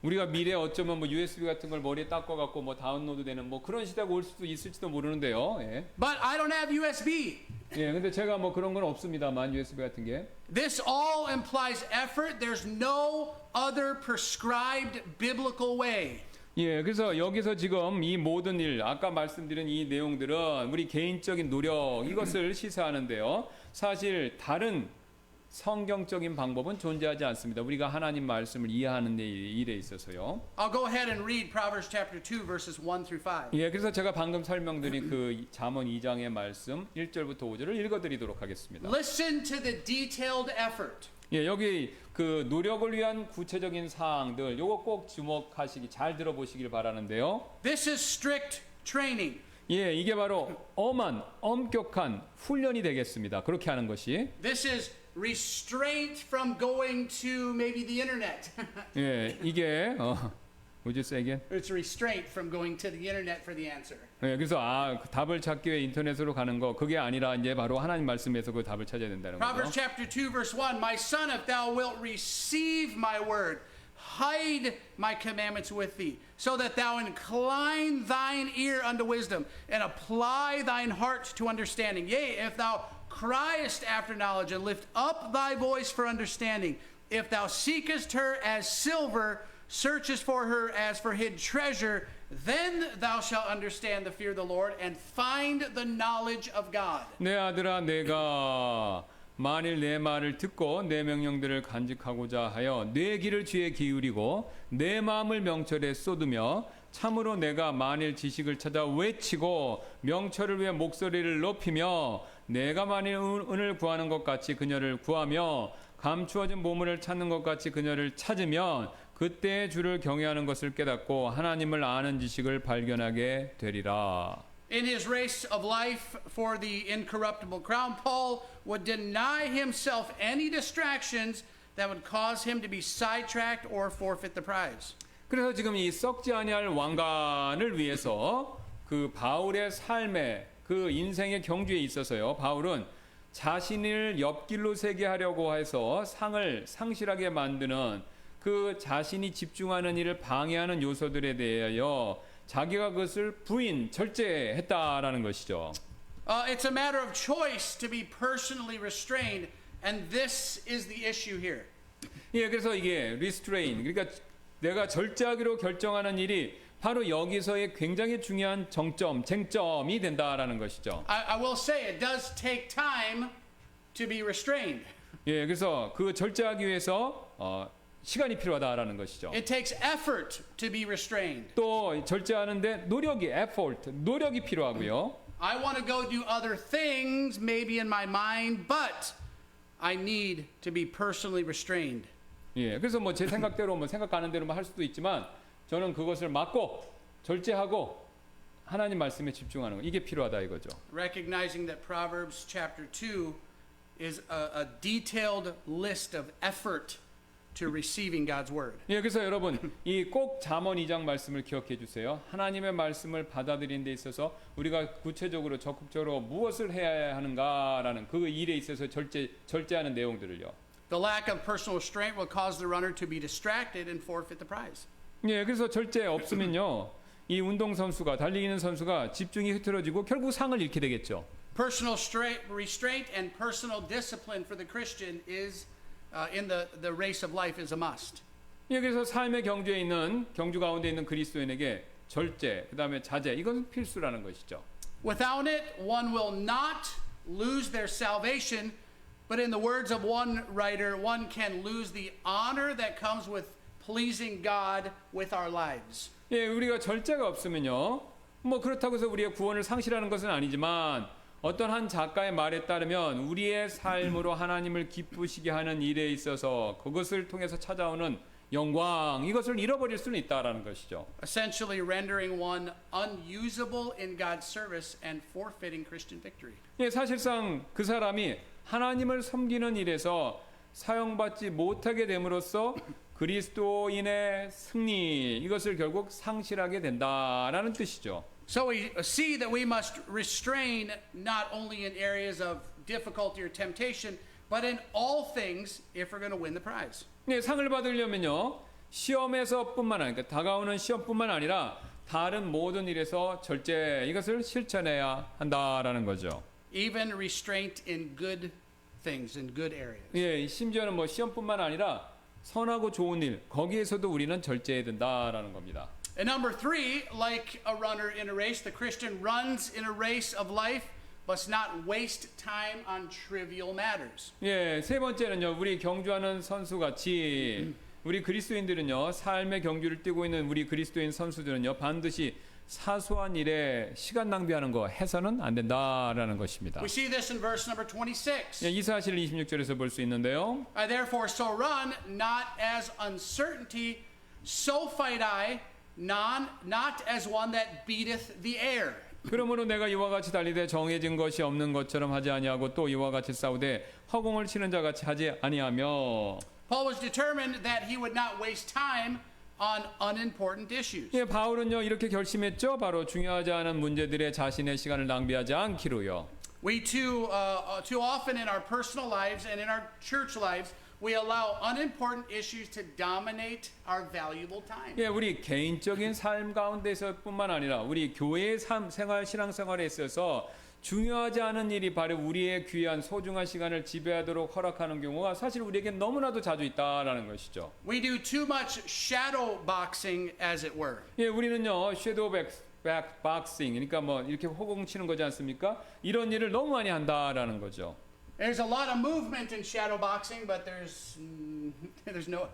우리가 미래에 어쩌면 뭐 USB 같은 걸 머리에 닦아갖고 뭐 다운로드 되는 뭐 그런 시대가 올 수도 있을지도 모르는데요. 예. But I don't have USB. 예, 근데 제가 뭐 그런 건 없습니다만 USB 같은 게. This all implies effort. There's no other prescribed biblical way. 예, 그래서 여기서 지금 이 모든 일, 아까 말씀드린 이 내용들은 우리 개인적인 노력 이것을 시사하는데요. 사실 다른 성경적인 방법은 존재하지 않습니다. 우리가 하나님 말씀을 이해하는 일에 있어서요. I'll go ahead and read Proverbs chapter 2 verses 1 through 5. 예, 그래서 제가 방금 설명드린 그 잠언 2장의 말씀 1절부터 5절을 읽어드리도록 하겠습니다. Listen to the detailed effort. 예, 여기 그 노력을 위한 구체적인 사항들 요거 꼭 주목하시기 잘 들어보시길 바라는데요. This is strict training. 예, 이게 바로 엄격한 훈련이 되겠습니다. 그렇게 하는 것이. This is restraint from going to maybe the internet. 예, 이게 would you say again? It's restraint from going to the internet for the answer. 예, 그래서 그 답을 찾기 위해 인터넷으로 가는 거 그게 아니라 이제 바로 하나님 말씀에서 그 답을 찾아야 된다는 Proverbs 거죠. chapter 2 verse 1, My son, if thou wilt receive my word, hide my commandments with thee, so that thou incline thine ear unto wisdom, and apply thine heart to understanding. Yea, if thou criest after knowledge, and lift up thy voice for understanding, if thou seekest her as silver, searchest for her as for hid treasure, then thou shalt understand the fear of the Lord, and find the knowledge of God. 내 아들아 내가 만일 내 말을 듣고 내 명령들을 간직하고자 하여 내 귀를 주에 기울이고 내 마음을 명철에 쏟으며 참으로 내가 만일 지식을 찾아 외치고 명철을 위해 목소리를 높이며 내가 만일 은을 구하는 것 같이 그녀를 구하며 감추어진 보물을 찾는 것 같이 그녀를 찾으면 그때 주를 경외하는 것을 깨닫고 하나님을 아는 지식을 발견하게 되리라. In his race of life for the incorruptible crown, Paul would deny himself any distractions that would cause him to be sidetracked or forfeit the prize. 그래서 지금 이 썩지 아니할 왕관을 위해서 그 바울의 삶의 그 인생의 경주에 있어서요. 바울은 자신을 옆길로 세게 하려고 해서 상을 상실하게 만드는 그 자신이 집중하는 일을 방해하는 요소들에 대하여 자기가 그것을 부인, 절제했다라는 것이죠. It's a matter of choice to be personally restrained, and this is the issue here. 예, 그래서 이게 restrain, 그러니까 내가 절제하기로 결정하는 일이 바로 여기서의 굉장히 중요한 정점, 쟁점이 된다라는 것이죠. I will say it does take time to be restrained. 예, 그래서 그 절제하기 위해서 시간이 필요하다라는 것이죠. It takes effort to be restrained. 또 절제하는데 노력이 effort, 노력이 필요하고요. I want to go do other things maybe in my mind, but I need to be personally restrained. 예, 그래서 뭐 제 생각대로 뭐 생각하는 대로만 할 수도 있지만 저는 그것을 막고 절제하고 하나님 말씀에 집중하는 거 이게 필요하다 이거죠. Recognizing that Proverbs chapter 2 is a detailed list of effort to receiving God's word. 예, 그래서 여러분 이 꼭 잠언 2장 말씀을 기억해 주세요. 하나님의 말씀을 받아들이는 데 있어서 우리가 구체적으로 적극적으로 무엇을 해야 하는가라는 그 일에 있어서 절제하는 내용들을요. The lack of personal restraint will cause the runner to be distracted and forfeit the prize. 예, 그래서 절제 없으면요. 이 운동 선수가 달리는 선수가 집중이 흐트러지고 결국 상을 잃게 되겠죠. Personal restraint and personal discipline for the Christian is in the race of life is a must. 예, 그래서 삶의 경주에 있는 경주 가운데 있는 그리스도인에게 절제, 그다음에 자제 이건 필수라는 것이죠. Without it, one will not lose their salvation, but in the words of one writer, one can lose the honor that comes with pleasing God with our lives. 예, 우리가 절제가 없으면요. 뭐 그렇다고 해서 우리의 구원을 상실하는 것은 아니지만 어떤 한 작가의 말에 따르면 우리의 삶으로 하나님을 기쁘시게 하는 일에 있어서 그것을 통해서 찾아오는 영광 이것을 잃어버릴 수는 있다라는 것이죠. Essentially rendering one unusable in God's service and forfeiting Christian victory. 예, 사실상 그 사람이 하나님을 섬기는 일에서 사용받지 못하게 됨으로써 그리스도인의 승리 이것을 결국 상실하게 된다라는 뜻이죠. So we see that we must restrain not only in areas of difficulty or temptation, but in all things if we're going to win the prize. 네, 상을 받으려면요 시험에서뿐만 아니라 다가오는 시험뿐만 아니라 다른 모든 일에서 절제 이것을 실천해야 한다라는 거죠. Even restraint in good things, in good areas. 예, 심지어는 뭐 시험뿐만 아니라 선하고 좋은 일 거기에서도 우리는 절제해야 된다라는 겁니다. And number 3, like a runner in a race, the Christian runs in a race of life, but not waste time on trivial matters. 예, 세 번째는요. 우리 경주하는 선수 같이 우리 그리스도인들은요. 삶의 경주를 뛰고 있는 우리 그리스도인 선수들은요. 반드시 사소한 일에 시간 낭비하는 거 해서는 안 된다라는 것입니다. We see this in verse number 26. 예, 이 사실을 26절에서 볼 수 있는데요. I therefore so run, not as uncertainty, so fight I, not as one that beateth the air. 그러므로 내가 이와 같이 달리되 정해진 것이 없는 것처럼 하지 아니하고 또 이와 같이 싸우되 허공을 치는 자 같이 하지 아니하며. Paul was determined that he would not waste time on unimportant issues. 예, 바울은요 이렇게 결심했죠. 바로 중요하지 않은 문제들에 자신의 시간을 낭비하지 않기로요. We too often in our personal lives and in our church lives, we allow unimportant issues to dominate our valuable time. 예, 우리 개인적인 삶 가운데서뿐만 아니라 우리 교회의 생활 신앙생활에 있어서 중요하지 않은 일이 바로 우리의 귀한 소중한 시간을 지배하도록 허락하는 경우가 사실 우리에게 너무나도 자주 있다라는 것이죠. We do too much shadow boxing, as it were. 예, 우리는요 섀도우 박싱, 그러니까 뭐 이렇게 호공 치는 거지 않습니까? 이런 일을 너무 많이 한다라는 거죠. There's a lot of movement in shadow boxing, but there's no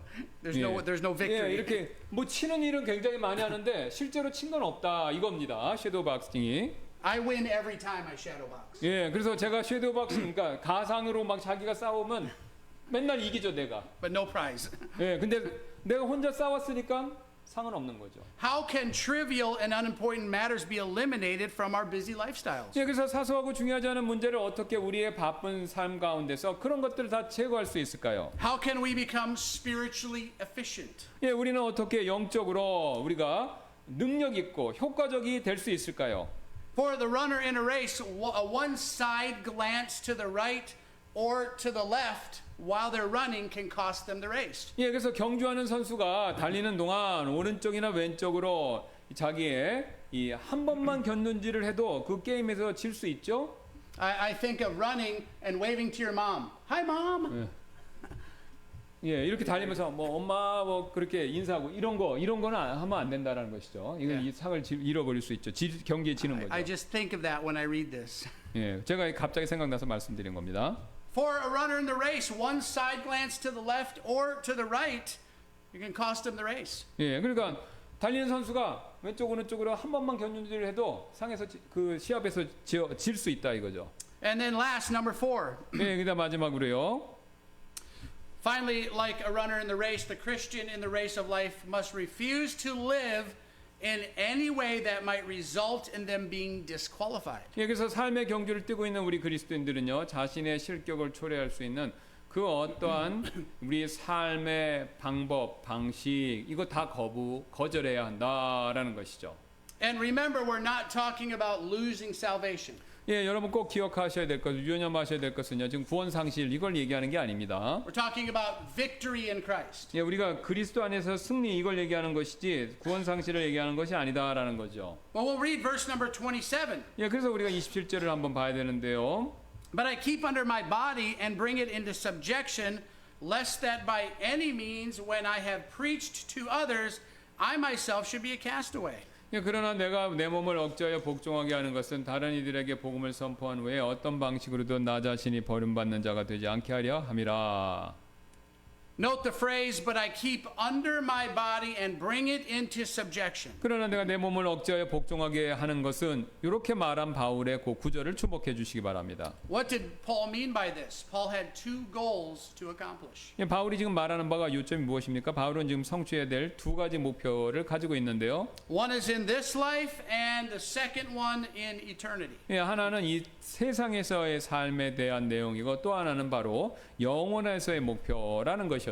예, victory. 이렇게 뭐 치는 일은 굉장히 많이 하는데 실제로 친 건 없다 이겁니다. 섀도우 박싱이. I win every time I shadow box. 예, 그래서 제가 섀도우 박싱, 그러니까 가상으로 막 자기가 싸우면 맨날 이기죠 내가. But no prize. 예, 근데 내가 혼자 싸웠으니까 상은 없는 거죠. How can trivial and unimportant matters be eliminated from our busy lifestyles? 예, 그래서 사소하고 중요하지 않은 문제를 어떻게 우리의 바쁜 삶 가운데서 그런 것들을 다 제거할 수 있을까요? How can we become spiritually efficient? 예, 우리는 어떻게 영적으로 우리가 능력 있고 효과적이 될 수 있을까요? For the runner in a race, a one-side glance to the right or to the left while they're running can cost them the race. 예, 그래서 경주하는 선수가 달리는 동안 오른쪽이나 왼쪽으로 자기의 이 한 번만 겼는지를 해도 그 게임에서 질 수 있죠. I think of running and waving to your mom. Hi, mom. 예, 이렇게 달리면서 뭐 엄마 뭐 그렇게 인사하고 이런 거는 하면 안 된다라는 것이죠. 이건 이 상을 잃어버릴 수 있죠. 경기에 지는 거죠. I just think of that when I read this. 예, 제가 갑자기 생각나서 말씀드린 겁니다. For a runner in the race, one side glance to the left or to the right, you can cost them the race. 예, 그러니까 달리는 선수가 왼쪽 오른쪽으로 한 번만 견눈질을 해도 상에서 그 시합에서 질 수 있다 이거죠. And then last, number 4. 예, 그다음 마지막으로요. Finally, like a runner in the race, the Christian in the race of life must refuse to live in any way that might result in them being disqualified. 예, 그래서 삶의 경주를 뛰고 있는 우리 그리스도인들은요, 자신의 실격을 초래할 수 있는 그 어떠한 우리 삶의 방법, 방식 이거 다 거절해야 한다라는 것이죠. And remember, we're not talking about losing salvation. 예, 여러분 꼭 기억하셔야 될 것, 유념하셔야 될 것은요, 지금 구원 상실 이걸 얘기하는 게 아닙니다. We're talking about victory in Christ. 예, 우리가 그리스도 안에서 승리 이걸 얘기하는 것이지 구원 상실을 얘기하는 것이 아니다라는 거죠. Well, we'll read verse number 27. 예, 그래서 우리가 27절을 한번 봐야 되는데요. But I keep under my body and bring it into subjection, lest that by any means, when I have preached to others, I myself should be a castaway. 예, 그러나 내가 내 몸을 억제하여 복종하게 하는 것은 다른 이들에게 복음을 선포한 후에 어떤 방식으로든 나 자신이 버림받는 자가 되지 않게 하려 함이라. Note the phrase, but I keep under my body and bring it into subjection. 그러나 내가 내 몸을 억제하여 복종하게 하는 것은 이렇게 말한 바울의 그 구절을 주목해 주시기 바랍니다. What did Paul mean by this? Paul had 2 goals to accomplish. 예, 바울이 지금 말하는 바가 요점이 무엇입니까? 바울은 지금 성취해야 될 2가지 목표를 가지고 있는데요. One is in this life and the second one in eternity. 예, 하나는 이 세상에서의 삶에 대한 내용이고 또 하나는 바로 영원에서의 목표라는 것이었죠.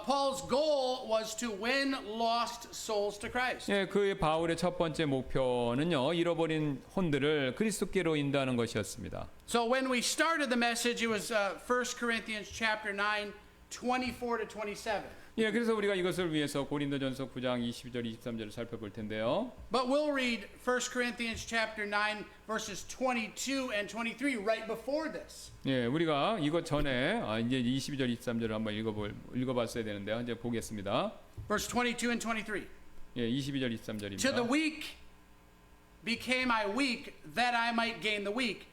Paul's goal was to win lost souls to Christ. 예, 그 바울의 첫 번째 목표는요, 잃어버린 혼들을 그리스도께로 인도하는 것이었습니다. So when we started the message, it was 1 Corinthians chapter 9, 24 to 27. 예, 그래서 우리가 이것을 위해서 고린도전서 9장 22절 23절을 살펴볼 텐데요. But we'll read 1 Corinthians chapter 9 verses 22 and 23 right before this. 예, 우리가 이것 전에 이제 22절 23절을 한번 읽어봤어야 되는데요. 이제 보겠습니다. Verse 22 and 23. 예, 22절 To the 23절입니다. weak became I weak, that I might gain the weak.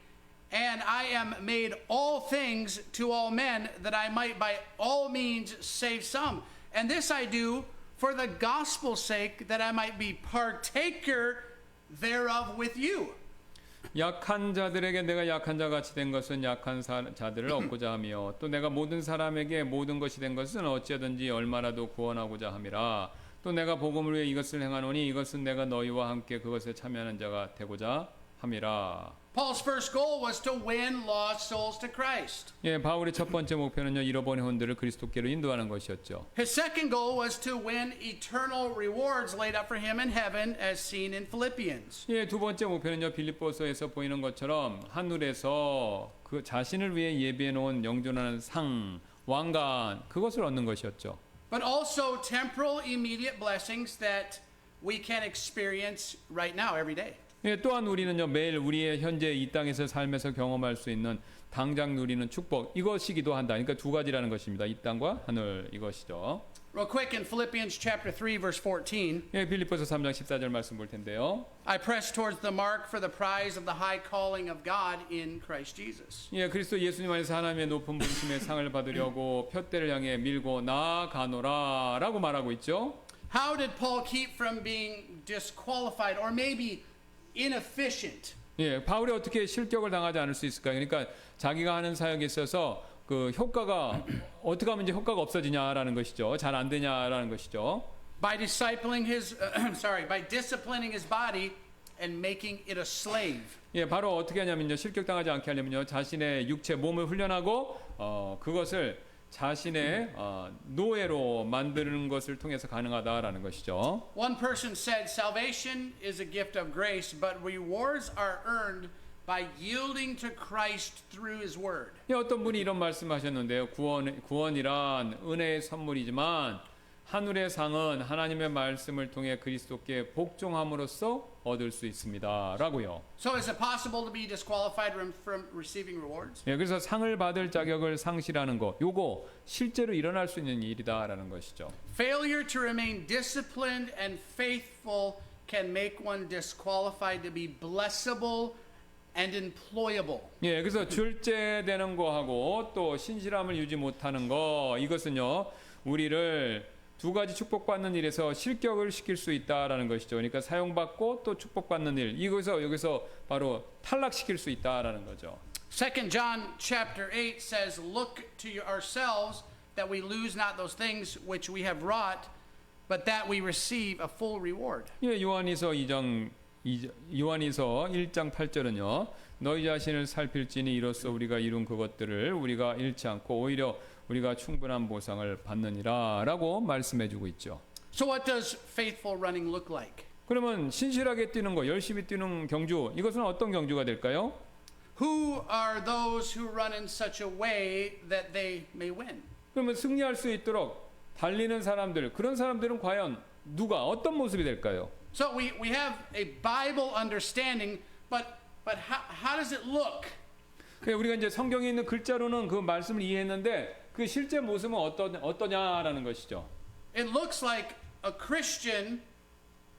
And I am made all things to all men, that I might by all means save some. And this I do for the gospel's sake, that I might be partaker thereof with you. 약한 자들에게 내가 약한 자 같이 된 것은 약한 자들을 얻고자 하며 또 내가 모든 사람에게 모든 것이 된 것은 어찌하든지 얼마라도 구원하고자 함이라. 또 내가 복음을 위해 이것을 행하노니 이것은 내가 너희와 함께 그것에 참여하는 자가 되고자 함이라. Paul's first goal was to win lost souls to Christ. 예, 바울의 첫 번째 목표는요, 잃어버린 혼들을 그리스도께로 인도하는 것이었죠. His second goal was to win eternal rewards laid up for him in heaven, as seen in Philippians. 예, 두 번째 목표는요, 빌립보서에서 보이는 것처럼 하늘에서 그 자신을 위해 예비해 놓은 영존하는 상, 왕관 그것을 얻는 것이었죠. But also temporal immediate blessings that we can experience right now, every day. 예, 또한 우리는요 매일 우리의 현재 이 땅에서 삶에서 경험할 수 있는 당장 누리는 축복 이것이기도 한다. 그러니까 두 가지라는 것입니다. 이 땅과 하늘 이것이죠. Real quick in Philippians chapter 3 verse 14, 예, 빌립보서 3장 14절 말씀 볼 텐데요. I press towards the mark for the prize of the high calling of God in Christ Jesus. 예, 그리스도 예수님 안에서 하나님의 높은 부르심의 상을 받으려고 푯대를 향해 밀고 나아가노라라고 말하고 있죠. How did Paul keep from being disqualified or maybe inefficient? 예, 바울이 어떻게 실격을 당하지 않을 수 있을까요? 그러니까 자기가 하는 사역에 있어서 그 효과가 어떻게 하면 이제 효과가 없어지냐라는 것이죠. 잘 안 되냐라는 것이죠. By disciplining his by disciplining his body and making it a slave. 예, 바로 어떻게 하냐면요. 실격당하지 않게 하려면요. 자신의 육체 몸을 훈련하고 그것을 자신의 노예로 만드는 것을 통해서 가능하다라는 것이죠. One person said salvation is a gift of grace, but rewards are earned by yielding to Christ through his word. 예, 어떤 분이 이런 말씀하셨는데요. 구원이란 은혜의 선물이지만 하늘의 상은 하나님의 말씀을 통해 그리스도께 복종함으로써 얻을 수 있습니다라고요. So is it possible to be disqualified from receiving rewards? 예, 그래서 상을 받을 자격을 상실하는 거, 요거 실제로 일어날 수 있는 일이다라는 것이죠. Failure to remain disciplined and faithful can make one disqualified to be blessable and employable. 예, 그래서 줄제되는 거하고 또 신실함을 유지 못하는 거 이것은요 우리를 두 가지 축복받는 일에서 실격을 시킬 수 있다라는 것이죠. 그러니까 사용받고 또 축복받는 일 여기서 바로 탈락시킬 수 있다라는 거죠. 2 John chapter 8 says, "Look to ourselves that we lose not those things which we have wrought, but that we receive a full reward." 예, 요한이서 1장 8절은요. 너희 자신을 살필지니 이로써 우리가 이룬 그것들을 우리가 잃지 않고 오히려 우리가 충분한 보상을 받느니라라고 말씀해주고 있죠. So what does faithful running look like? 그러면 신실하게 뛰는 거, 열심히 뛰는 경주, 이것은 어떤 경주가 될까요? Who are those who run in such a way that they may win? 그러면 승리할 수 있도록 달리는 사람들, 그런 사람들은 과연 누가 어떤 모습이 될까요? So we have a Bible understanding, but how does it look? 우리가 이제 성경에 있는 글자로는 그 말씀을 이해했는데 그 실제 모습은 어떠냐라는 것이죠. It looks like a Christian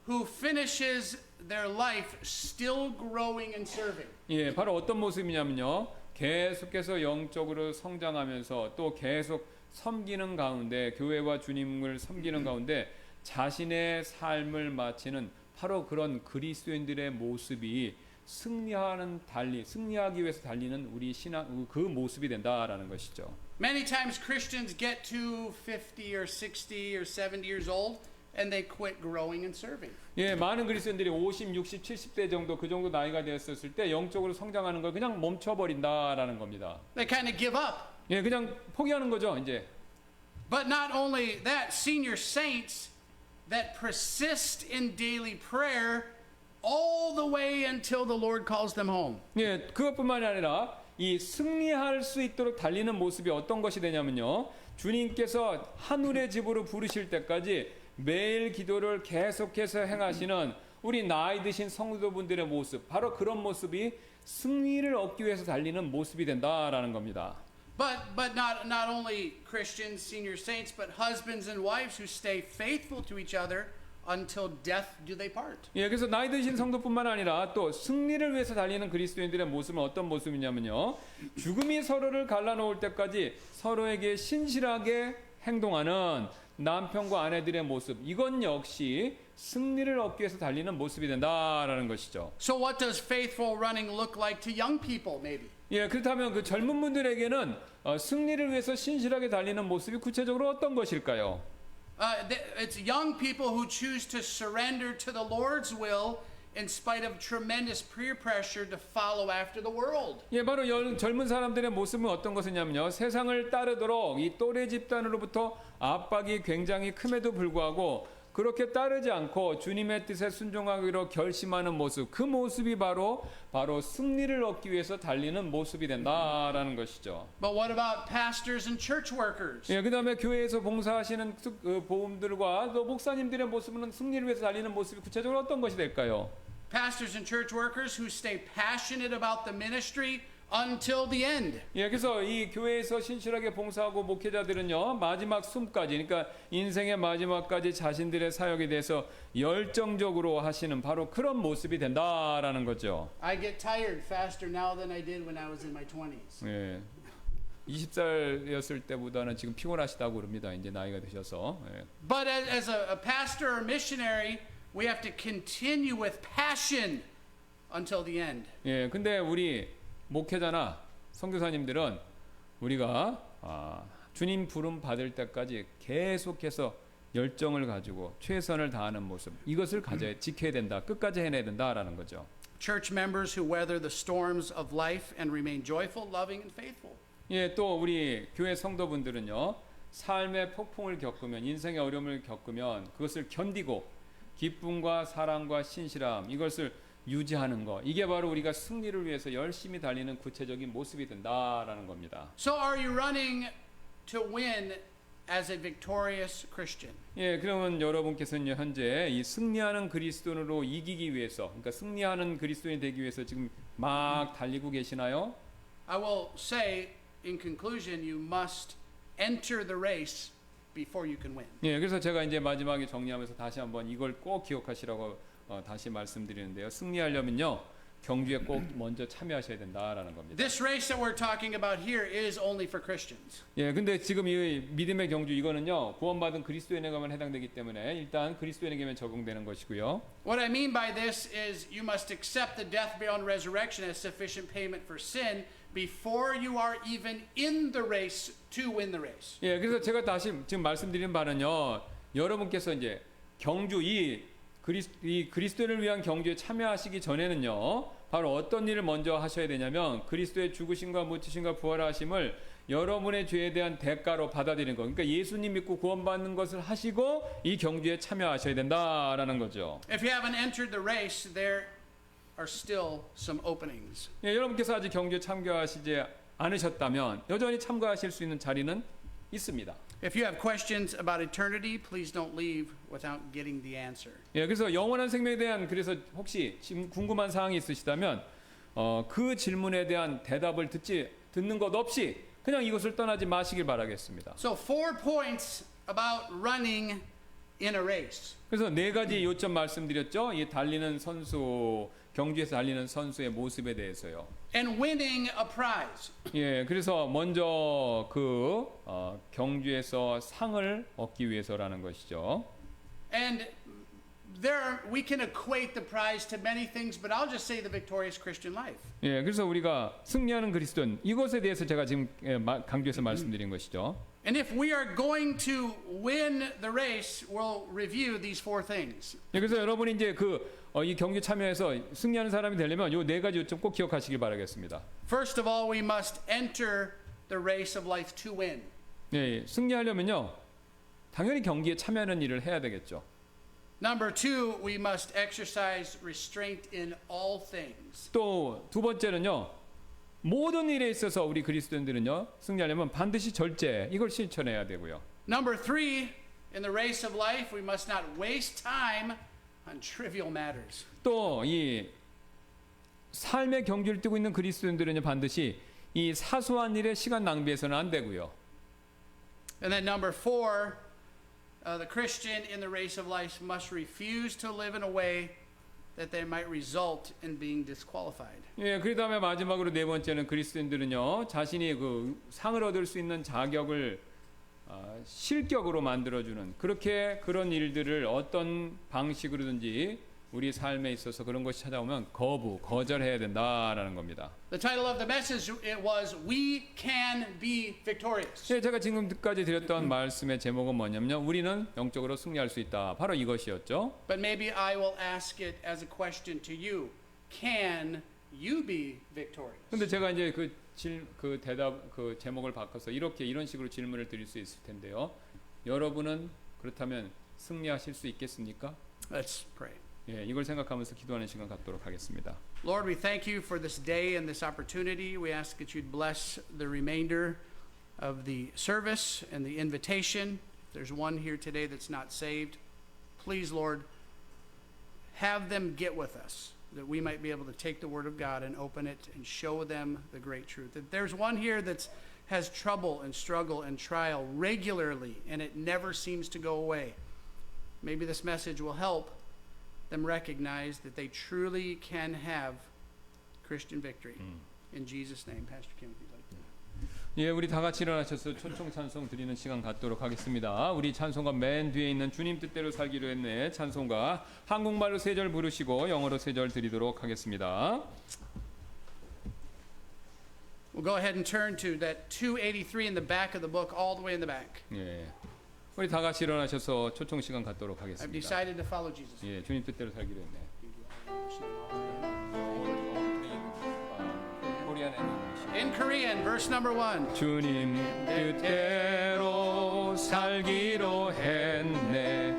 who finishes their life still growing and serving. 예, 바로 어떤 모습이냐면요. 계속해서 영적으로 성장하면서 또 계속 섬기는 가운데 교회와 주님을 섬기는 가운데 자신의 삶을 마치는 바로 그런 그리스도인들의 모습이 승리하기 위해서 달리는 우리 신앙 그 모습이 된다라는 것이죠. Many times Christians get to 50 or 60 or 70 years old and they quit growing and serving. 예, 많은 그리스도인들이 50, 60, 70대 정도 그 정도 나이가 되었을 때 영적으로 성장하는 걸 그냥 멈춰버린다라는 겁니다. They kind of give up. 예, 그냥 포기하는 거죠, 이제. But not only that, senior saints that persist in daily prayer all the way until the Lord calls them home. 예, 그것뿐만이 아니라 이 승리할 수 있도록 달리는 모습이 어떤 것이 되냐면요. 주님께서 하늘의 집으로 부르실 때까지 매일 기도를 계속해서 행하시는 우리 나이 드신 성도분들의 모습, 바로 그런 모습이 승리를 얻기 위해서 달리는 모습이 된다라는 겁니다. But not only Christians, senior saints, but husbands and wives who stay faithful to each other until death do they part. 예, 그래서 나이 드신 성도뿐만 아니라 또 승리를 위해서 달리는 그리스도인들의 모습은 어떤 모습이냐면요. 죽음이 서로를 갈라놓을 때까지 서로에게 신실하게 행동하는 남편과 아내들의 모습. 이건 역시 승리를 얻기 위해서 달리는 모습이 된다라는 것이죠. So what does faithful running look like to young people maybe? 예, 그렇다면 그 젊은 분들에게는 승리를 위해서 신실하게 달리는 모습이 구체적으로 어떤 것일까요? It's young people who choose to surrender to the Lord's will in spite of tremendous peer pressure to follow after the world. 예, 바로 젊은 사람들의 모습은 어떤 것이냐면요. 세상을 따르도록 이 또래 집단으로부터 압박이 굉장히 큼에도 불구하고 그렇게 따르지 않고 주님의 뜻에 순종하기로 결심하는 모습, 그 모습이 바로 승리를 얻기 위해서 달리는 모습이 된다라는 것이죠. But what about pastors and church workers? 예, 그다음에 교회에서 봉사하시는 보험들과 또 목사님들의 모습은 승리를 위해서 달리는 모습이 구체적으로 어떤 것이 될까요? pastors and church workers who stay passionate about the ministry until the end. 예, 그래서 이 교회에서 신실하게 봉사하고 목회자들은요, 마지막 숨까지, 그러니까 인생의 마지막까지 자신들의 사역에 대해서 열정적으로 하시는 바로 그런 모습이 된다라는 거죠. I get tired faster now than I did when I was in my 20s. 예, 20살이었을 때보다는 지금 피곤하시다고 그럽니다. 이제 나이가 드셔서. 예. But as a pastor or missionary, we have to continue with passion until the end. 예, 근데 우리 목회자나 선교사님들은 우리가 주님 부름 받을 때까지 계속해서 열정을 가지고 최선을 다하는 모습, 이것을 지켜야 된다, 끝까지 해내야 된다라는 거죠. Church members who weather the storms of life and remain joyful, loving, and faithful. 예, 또 우리 교회 성도분들은요, 삶의 폭풍을 겪으면, 인생의 어려움을 겪으면 그것을 견디고 기쁨과 사랑과 신실함, 이것을 유지하는 거, 이게 바로 우리가 승리를 위해서 열심히 달리는 구체적인 모습이 된다라는 겁니다. So are you running to win as a victorious Christian? 예, 그러면 여러분께서는 현재 이 승리하는 그리스도인으로 이기기 위해서, 그러니까 승리하는 그리스도인이 되기 위해서 지금 막 달리고 계시나요? I will say in conclusion, you must enter the race before you can win. 예, 그래서 제가 이제 마지막에 정리하면서 다시 한번 이걸 꼭 기억하시라고 다시 말씀드리는데요. 승리하려면요, 경주에 꼭 먼저 참여하셔야 된다라는 겁니다. This race that we're talking about here is only for Christians. 예, 근데 지금 이 믿음의 경주, 이거는요, 구원받은 그리스도인에게만 해당되기 때문에 일단 그리스도인에게만 적용되는 것이고요. What I mean by this is you must accept the death, burial, and resurrection as sufficient payment for sin before you are even in the race to win the race. 예, 그래서 제가 다시 지금 말씀드리는 바는요, 여러분께서 이제 경주, 이 그리스도인을 위한 경주에 참여하시기 전에는요, 바로 어떤 일을 먼저 하셔야 되냐면 그리스도의 죽으심과 묻히심과 부활하심을 여러분의 죄에 대한 대가로 받아들이는 거, 그러니까 예수님 믿고 구원받는 것을 하시고 이 경주에 참여하셔야 된다라는 거죠. If you haven't entered the race, there are still some openings. 예, 여러분께서 아직 경주에 참가하시지 않으셨다면 여전히 참가하실 수 있는 자리는 있습니다. If you have questions about eternity, please don't leave without getting the answer. 예, 그래서 영원한 생명에 대한, 그래서 혹시 지금 궁금한 사항이 있으시다면 그 질문에 대한 대답을 듣는 것 없이 그냥 이것을 떠나지 마시길 바라겠습니다. So 4 points about running in a race. 그래서 4가지 요점 말씀드렸죠. 이 달리는 선수, 경주에서 달리는 선수의 모습에 대해서요. And winning a prize. 예, 그래서 먼저 경주에서 상을 얻기 위해서라는 것이죠. And we can equate the prize to many things, but I'll just say the victorious Christian life. 예, 그래서 우리가 승리하는 그리스도인, 이것에 대해서 제가 지금 강조해서 말씀드린 것이죠. And if we are going to win the race, we'll review these 4 things. 예, 그래서 여러분이 이제 이 경기 참여해서 승리하는 사람이 되려면 요 4가지 요점 꼭 기억하시길 바라겠습니다. First of all, we must enter the race of life to win. 예, 승리하려면요, 당연히 경기에 참여하는 일을 해야 되겠죠. Number 2, we must exercise restraint in all things. 또 두 번째는요, 모든 일에 있어서 우리 그리스도인들은요, 승리하려면 반드시 절제, 이걸 실천해야 되고요. Number 3, in the race of life, we must not waste time on trivial matters. 또 이 삶의 경주를 뛰고 있는 그리스도인들은요, 반드시 이 사소한 일에 시간 낭비해서는 안 되고요. And then number 4, the Christian in the race of life must refuse to live in a way that they might result in being disqualified. 예, 그 다음에 마지막으로 4번째는 그리스도인들은요, 자신이 그 상을 얻을 수 있는 자격을 실격으로 만들어주는 그런 일들을 어떤 방식으로든지 우리 삶에 있어서 그런 것이 찾아오면 거절해야 된다라는 겁니다. The title of the message it was We Can Be Victorious. 예, 제가 지금까지 드렸던 말씀의 제목은 뭐냐면요, 우리는 영적으로 승리할 수 있다. 바로 이것이었죠. But maybe I will ask it as a question to you. Can you be victorious? 근데 제가 이제 그 제목을 바꿔서 이런 식으로 질문을 드릴 수 있을 텐데요. 여러분은 그렇다면 승리하실 수 있겠습니까? Let's pray. 예, 이걸 생각하면서 기도하는 시간 갖도록 하겠습니다. Lord, we thank you for this day and this opportunity. We ask that you'd bless the remainder of the service and the invitation. If there's one here today that's not saved, please, Lord, have them get with us. that we might be able to take the Word of God and open it and show them the great truth. If there's one here that has trouble and struggle and trial regularly and it never seems to go away, maybe this message will help them recognize that they truly can have Christian victory. In Jesus' name, Pastor Kim, if you'd like to. 예, 우리 다 같이 일어나셔서 천총 찬송 드리는 시간 갖도록 하겠습니다. 우리 찬송가 맨 뒤에 있는 주님 뜻대로 살기로 했네 찬송가 한국말로 3절 부르시고 영어로 3절 드리도록 하겠습니다. We'll go ahead and turn to that 283 in the back of the book, all the way in the back. 예, 우리 다 같이 일어나셔서 초청 시간 갖도록 I've 하겠습니다. decided to follow Jesus. 예, 주님 뜻대로 살기로 했네. In Korean, verse number 1. 주님 뜻대로 살기로 했네.